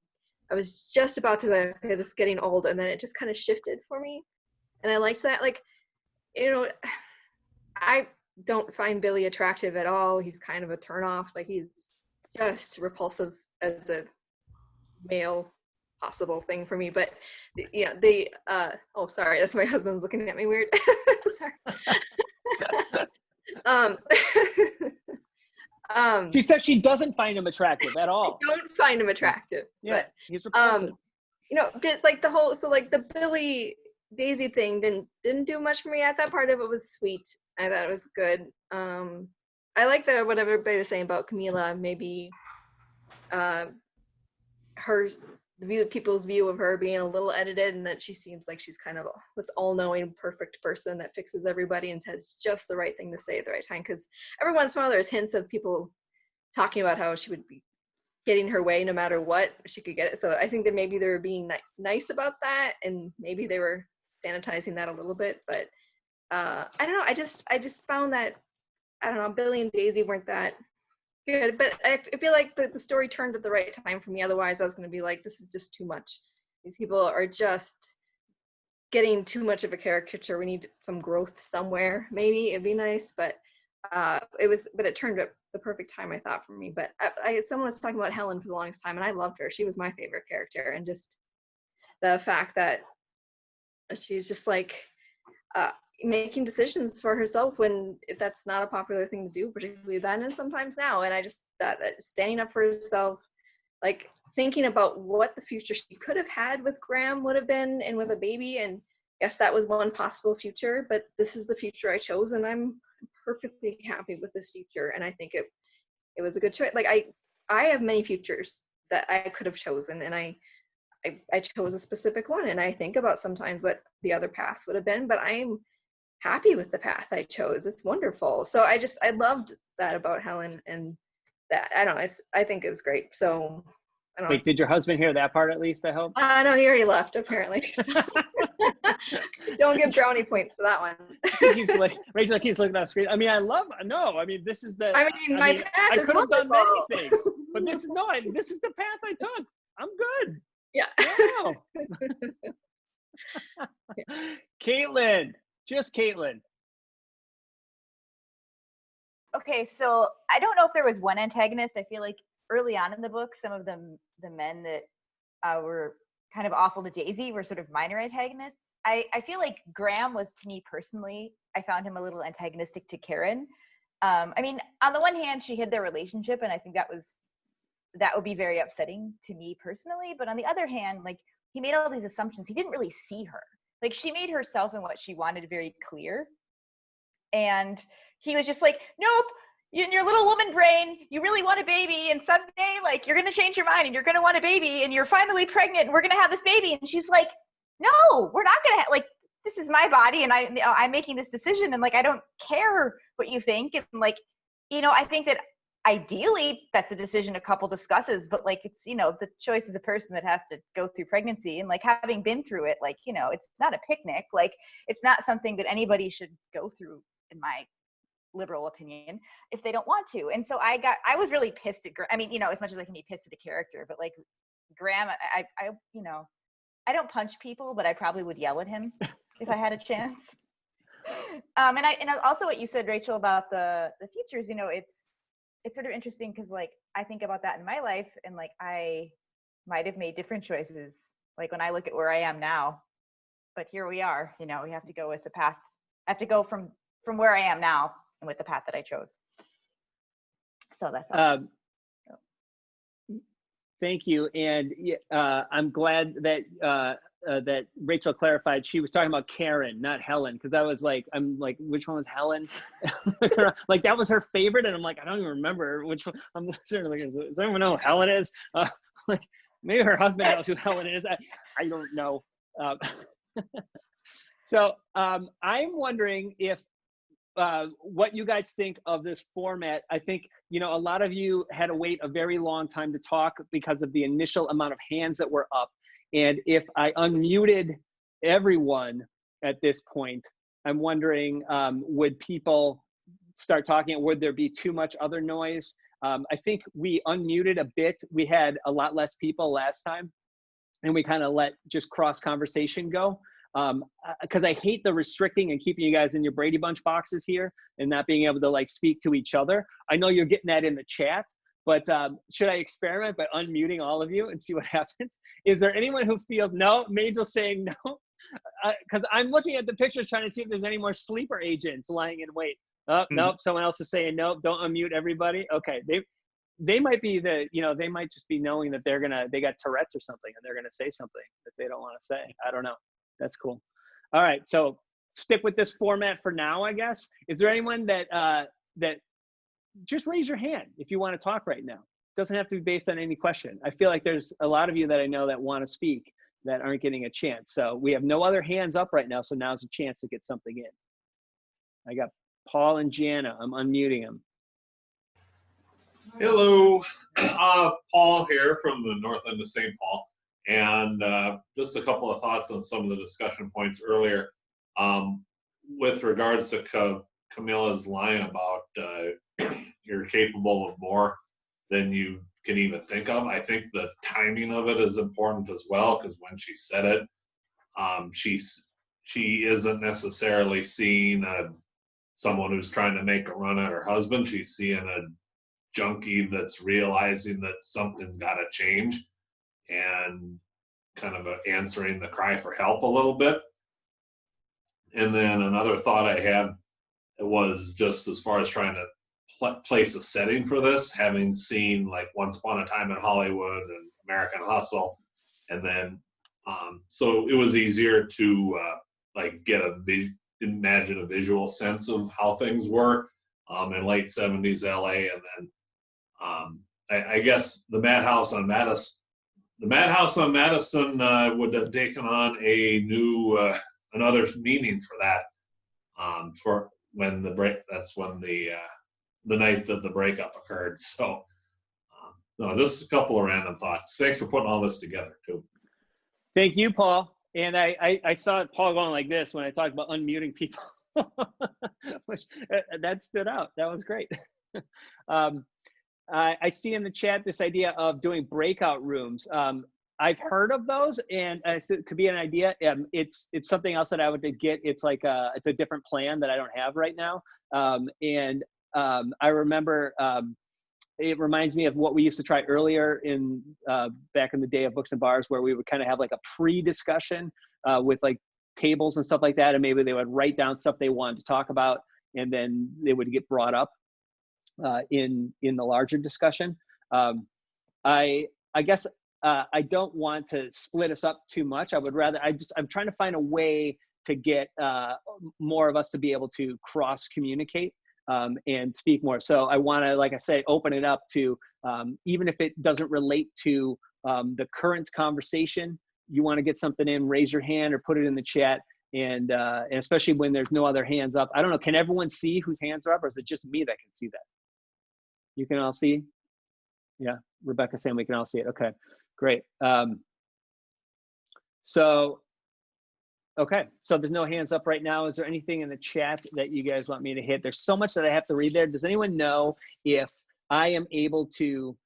I was just about to okay, this is getting old, and then it just kind of shifted for me, and I liked that. I don't find Billy attractive at all. He's kind of a turnoff. He's just repulsive as a male possible thing for me. But yeah, oh, sorry, that's my husband's looking at me weird. Sorry. She says she doesn't find him attractive at all. I don't find him attractive. Yeah, but, he's repulsive. the Billy Daisy thing didn't do much for me. I thought part of it was sweet. I thought it was good. I like what everybody was saying about Camila. Maybe people's view of her being a little edited, and that she seems like she's kind of this all-knowing, perfect person that fixes everybody and has just the right thing to say at the right time. Because every once in a while, there's hints of people talking about how she would be getting her way no matter what, she could get it. So I think that maybe they were being nice about that, and maybe they were sanitizing that a little bit. But I don't know. I just found that, I don't know, Billy and Daisy weren't that good, but I feel like the story turned at the right time for me. Otherwise, I was going to be like, this is just too much. These people are just getting too much of a caricature. We need some growth somewhere. Maybe it'd be nice, but it turned at the perfect time, I thought, for me. But someone was talking about Helen for the longest time, and I loved her. She was my favorite character, and just the fact that she's just making decisions for herself when that's not a popular thing to do, particularly then and sometimes now. And I just thought that standing up for herself, thinking about what the future she could have had with Graham would have been and with a baby, and yes, that was one possible future, but this is the future I chose, and I'm perfectly happy with this future. And I think it was a good choice. I have many futures that I could have chosen, and I chose a specific one, and I think about sometimes what the other paths would have been, but I'm happy with the path I chose. It's wonderful. So I loved that about Helen, and that, I don't know, I think it was great. So I don't know. Wait, did your husband hear that part at least, I hope? No, he already left, apparently. So. Don't give brownie points for that one. Rachel keeps looking at the screen. I mean, this is the, my path I is could have done wonderful. many things, but this is the path I took. I'm good. Yeah. Wow. Caitlin. Just Caitlin. Okay, so I don't know if there was one antagonist. I feel like early on in the book, some of the men that were kind of awful to Daisy were sort of minor antagonists. I feel like Graham was, to me personally, I found him a little antagonistic to Karen. I mean, on the one hand, she hid their relationship, and I think that was that would be very upsetting to me personally. But on the other hand, like, he made all these assumptions. He didn't really see her. Like, she made herself and what she wanted very clear. And he was just like, nope, in your little woman brain, you really want a baby. And someday, like, you're going to change your mind and you're going to want a baby and you're finally pregnant and we're going to have this baby. And she's like, no, we're not going to like, this is my body and I'm making this decision. And like, I don't care what you think. And like, you know, I think that ideally that's a decision a couple discusses, but like, it's, you know, the choice of the person that has to go through pregnancy. And like, having been through it, like, you know, it's not a picnic. Like, it's not something that anybody should go through, in my liberal opinion, if they don't want to. And so I was really pissed at I mean, you know, as much as I can be pissed at a character, but like Graham, I you know, I don't punch people, but I probably would yell at him if I had a chance. And also what you said, Rachel, about the futures, you know, it's sort of interesting because like I think about that in my life, and like I might have made different choices, like when I look at where I am now, but here we are, you know, we have to go with the path. I have to go from where I am now and with the path that I chose. So that's all. Thank you. And I'm glad that that Rachel clarified she was talking about Karen, not Helen, because I was like, I'm like, which one was Helen? Like, that was her favorite, and I'm like, I don't even remember which one. I'm listening, like, does anyone know who Helen is? Like, maybe her husband knows who Helen is. I don't know. So I'm wondering if what you guys think of this format. I think, you know, a lot of you had to wait a very long time to talk because of the initial amount of hands that were up. And if I unmuted everyone at this point, I'm wondering, would people start talking? Would there be too much other noise? I think we unmuted a bit. We had a lot less people last time, and we kind of let just cross conversation go. Because I hate the restricting and keeping you guys in your Brady Bunch boxes here and not being able to like speak to each other. I know you're getting that in the chat, but should I experiment by unmuting all of you and see what happens? Is there anyone who feels no? Magel's saying no, because I'm looking at the pictures trying to see if there's any more sleeper agents lying in wait. Oh, nope, someone else is saying nope. Don't unmute everybody. Okay, they might be they might just be knowing that they got Tourette's or something and they're gonna say something that they don't want to say. I don't know. That's cool. All right, so stick with this format for now, I guess. Is there anyone that just raise your hand if you want to talk right now? Doesn't have to be based on any question. I feel like there's a lot of you that I know that want to speak that aren't getting a chance. So we have no other hands up right now, so now's a chance to get something in. I got Paul and Jana. I'm unmuting them. Hello, Paul here from the north end of St. Paul. And just a couple of thoughts on some of the discussion points earlier. With regards to Camilla's line about you're capable of more than you can even think of, I think the timing of it is important as well, because when she said it, she isn't necessarily seeing someone who's trying to make a run at her husband. She's seeing a junkie that's realizing that something's got to change, and kind of answering the cry for help a little bit. And then another thought I had was just as far as trying to place a setting for this, having seen like Once Upon a Time in Hollywood and American Hustle, and then so it was easier to like imagine a visual sense of how things were in late 70s LA. And then I guess the Madhouse on Madison would have taken on a new another meaning for that. For when that's when the night that the breakup occurred. So no, just a couple of random thoughts. Thanks for putting all this together too. Thank you, Paul. And I saw Paul going like this when I talked about unmuting people, which that stood out. That was great. I see in the chat this idea of doing breakout rooms. I've heard of those, and it could be an idea. It's something else that I would get. It's like it's a different plan that I don't have right now. I remember it reminds me of what we used to try earlier in back in the day of Books and Bars, where we would kind of have like a pre-discussion with like tables and stuff like that, and maybe they would write down stuff they wanted to talk about, and then they would get brought up in the larger discussion. I guess I don't want to split us up too much. I would rather, I'm trying to find a way to get more of us to be able to cross communicate and speak more. So I want to, like I say, open it up to, even if it doesn't relate to the current conversation, you want to get something in, raise your hand or put it in the chat. And especially when there's no other hands up. I don't know, can everyone see whose hands are up, or is it just me that can see that? You can all see? Yeah, Rebecca saying we can all see it. Okay, great. So there's no hands up right now. Is there anything in the chat that you guys want me to hit? There's so much that I have to read there. Does anyone know if I am able to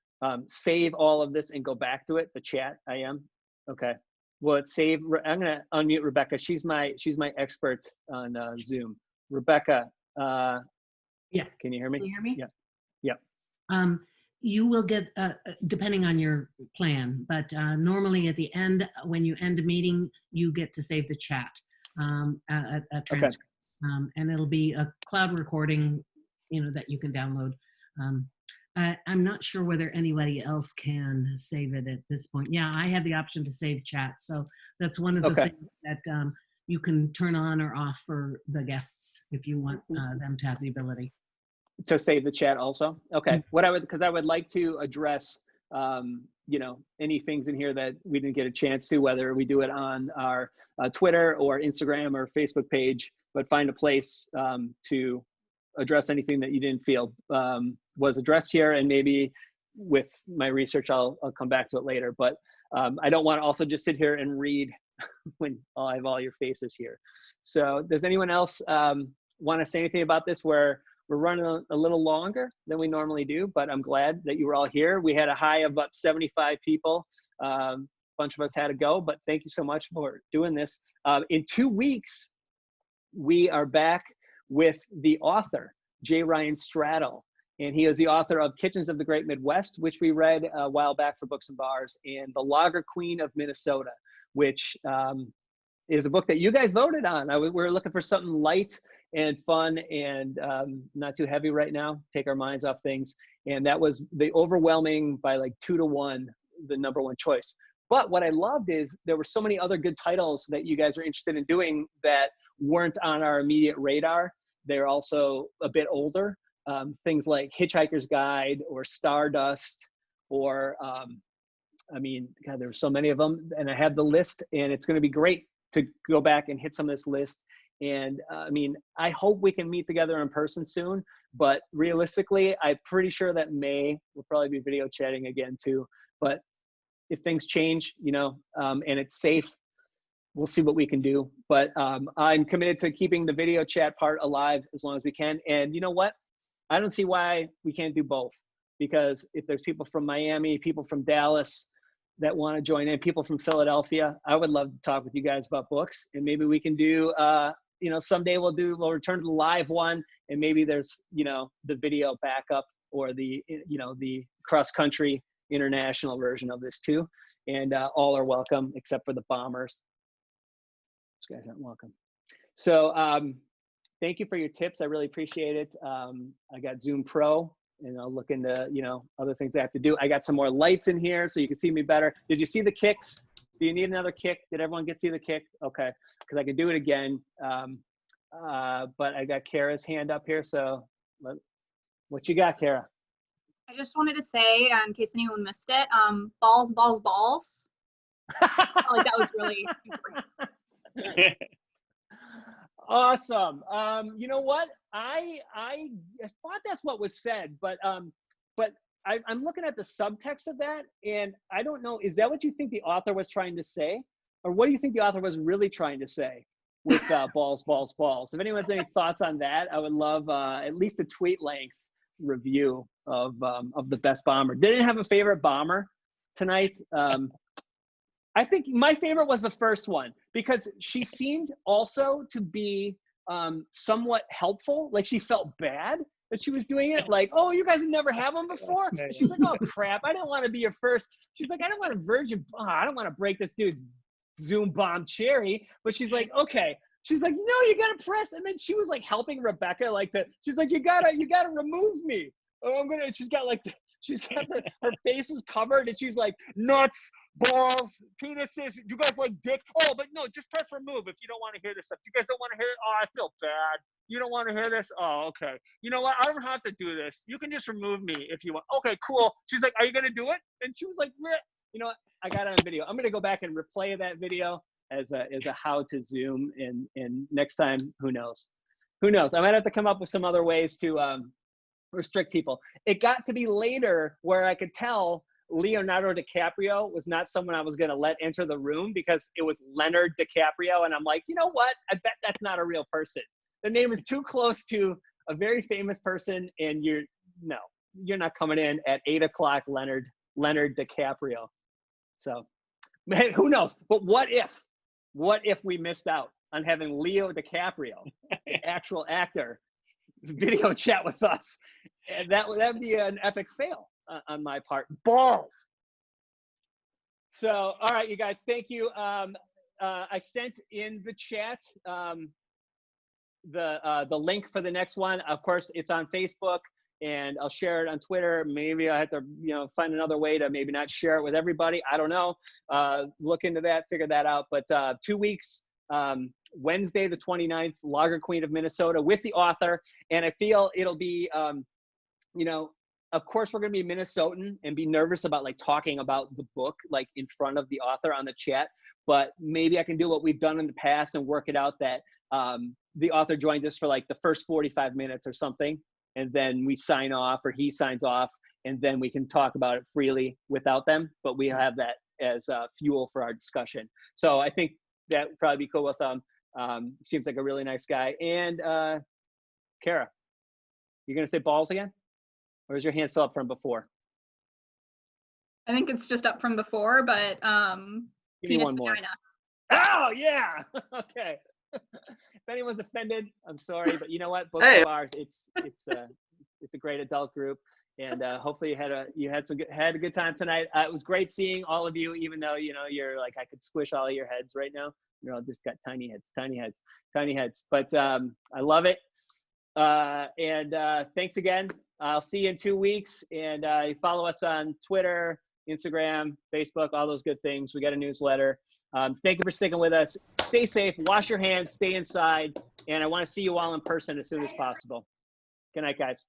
save all of this and go back to it? The chat, I am? Okay. Well, it's saved. I'm gonna unmute Rebecca. She's my expert on Zoom. Rebecca, yeah. Can you hear me? Can you hear me? Yeah. Yeah. You will get, depending on your plan, but normally at the end, when you end a meeting, you get to save the chat, a transcript. Okay. And it'll be a cloud recording, that you can download. I'm not sure whether anybody else can save it at this point. Yeah, I have the option to save chat. So that's one of the things that you can turn on or off for the guests if you want them to have the ability. To save the chat also? Okay. Because I would like to address, any things in here that we didn't get a chance to, whether we do it on our Twitter or Instagram or Facebook page, but find a place to address anything that you didn't feel was addressed here, and maybe with my research I'll come back to it later. But I don't want to also just sit here and read when I have all your faces here. So does anyone else want to say anything about this, where we're running a little longer than we normally do, but I'm glad that you were all here. We had a high of about 75 people. A bunch of us had to go, but thank you so much for doing this. In 2 weeks, we are back with the author, J. Ryan Strattle. And he is the author of Kitchens of the Great Midwest, which we read a while back for Books and Bars, and The Lager Queen of Minnesota, which is a book that you guys voted on. We were looking for something light and fun and not too heavy right now, take our minds off things. And that was the overwhelming, by like 2-1, the #1 choice. But what I loved is there were so many other good titles that you guys are interested in doing that weren't on our immediate radar. They're also a bit older. Things like Hitchhiker's Guide or Stardust, or God, there were so many of them, and I have the list, and it's going to be great to go back and hit some of this list. And I hope we can meet together in person soon, but realistically, I'm pretty sure that May we'll probably be video chatting again too. But if things change, and it's safe, we'll see what we can do. But I'm committed to keeping the video chat part alive as long as we can. And you know what? I don't see why we can't do both, because if there's people from Miami, people from Dallas that want to join in, people from Philadelphia, I would love to talk with you guys about books. And maybe we can do, someday we'll return to the live one, and maybe there's, the video backup, or the cross-country international version of this too. And all are welcome except for the bombers. Those guys aren't welcome. So thank you for your tips. I really appreciate it. I got Zoom Pro, and I'll look into, other things I have to do. I got some more lights in here so you can see me better. Did you see the kicks? Do you need another kick? Did everyone get to see the kick? Okay, because I could do it again. But I got Kara's hand up here. So what you got, Kara? I just wanted to say, in case anyone missed it, balls, balls, balls. Like that was really important. Awesome. You know what? I thought that's what was said, but I'm looking at the subtext of that, and I don't know, is that what you think the author was trying to say? Or what do you think the author was really trying to say with balls, balls, balls? If anyone has any thoughts on that, I would love at least a tweet length review of the best bomber. Did anyone have a favorite bomber tonight? I think my favorite was the first one, because she seemed also to be somewhat helpful. Like she felt bad that she was doing it. Like, oh, you guys have never had one before? And she's like, oh crap, I didn't want to be your first. She's like, I don't want to I don't want to break this dude's Zoom bomb cherry. But she's like, okay. She's like, no, you gotta press. And then she was like helping Rebecca, she's like, you gotta remove me. Oh, she's got like She's got her face is covered, and she's like, nuts, balls, penises. You guys like dick? Oh, but no, just press remove if you don't want to hear this stuff. You guys don't want to hear it? Oh, I feel bad. You don't want to hear this? Oh, okay. You know what? I don't have to do this. You can just remove me if you want. Okay, cool. She's like, are you going to do it? And she was like, bleh. You know what? I got it on video. I'm going to go back and replay that video as a how to Zoom. And next time, who knows? Who knows? I might have to come up with some other ways to restrict people. It got to be later where I could tell Leonardo DiCaprio was not someone I was going to let enter the room because it was Leonard DiCaprio. And I'm like, you know what? I bet that's not a real person. The name is too close to a very famous person, and you're not coming in at 8 o'clock, Leonard DiCaprio. So, man, who knows? But what if we missed out on having Leo DiCaprio, the actual actor, video chat with us? And that'd be an epic fail on my part. Balls. So, all right, you guys, thank you. I sent in the chat the link for the next one. Of course, it's on Facebook, and I'll share it on Twitter. Maybe I have to, find another way to maybe not share it with everybody. I don't know. Look into that, figure that out. But 2 weeks, Wednesday, the 29th, Lager Queen of Minnesota with the author. And I feel it'll be, of course, we're going to be Minnesotan and be nervous about like talking about the book, like in front of the author on the chat. But maybe I can do what we've done in the past and work it out that the author joins us for like the first 45 minutes or something. And then we sign off, or he signs off, and then we can talk about it freely without them. But we have that as fuel for our discussion. So I think that would probably be cool with them. Seems like a really nice guy. And Kara, you're going to say balls again? Or is your hand still up from before? I think it's just up from before, but Give me penis one more. vagina. Oh, yeah. Okay. If anyone's offended, I'm sorry, but you know what? Both Hey. of ours, it's a great adult group, and hopefully you had a good time tonight. It was great seeing all of you, even though you're like I could squish all of your heads right now. You're all just got tiny heads. But I love it, and thanks again. I'll see you in 2 weeks, and follow us on Twitter, Instagram, Facebook, all those good things. We got a newsletter. Thank you for sticking with us. Stay safe, wash your hands, stay inside, and I want to see you all in person as soon as possible. Good night, guys.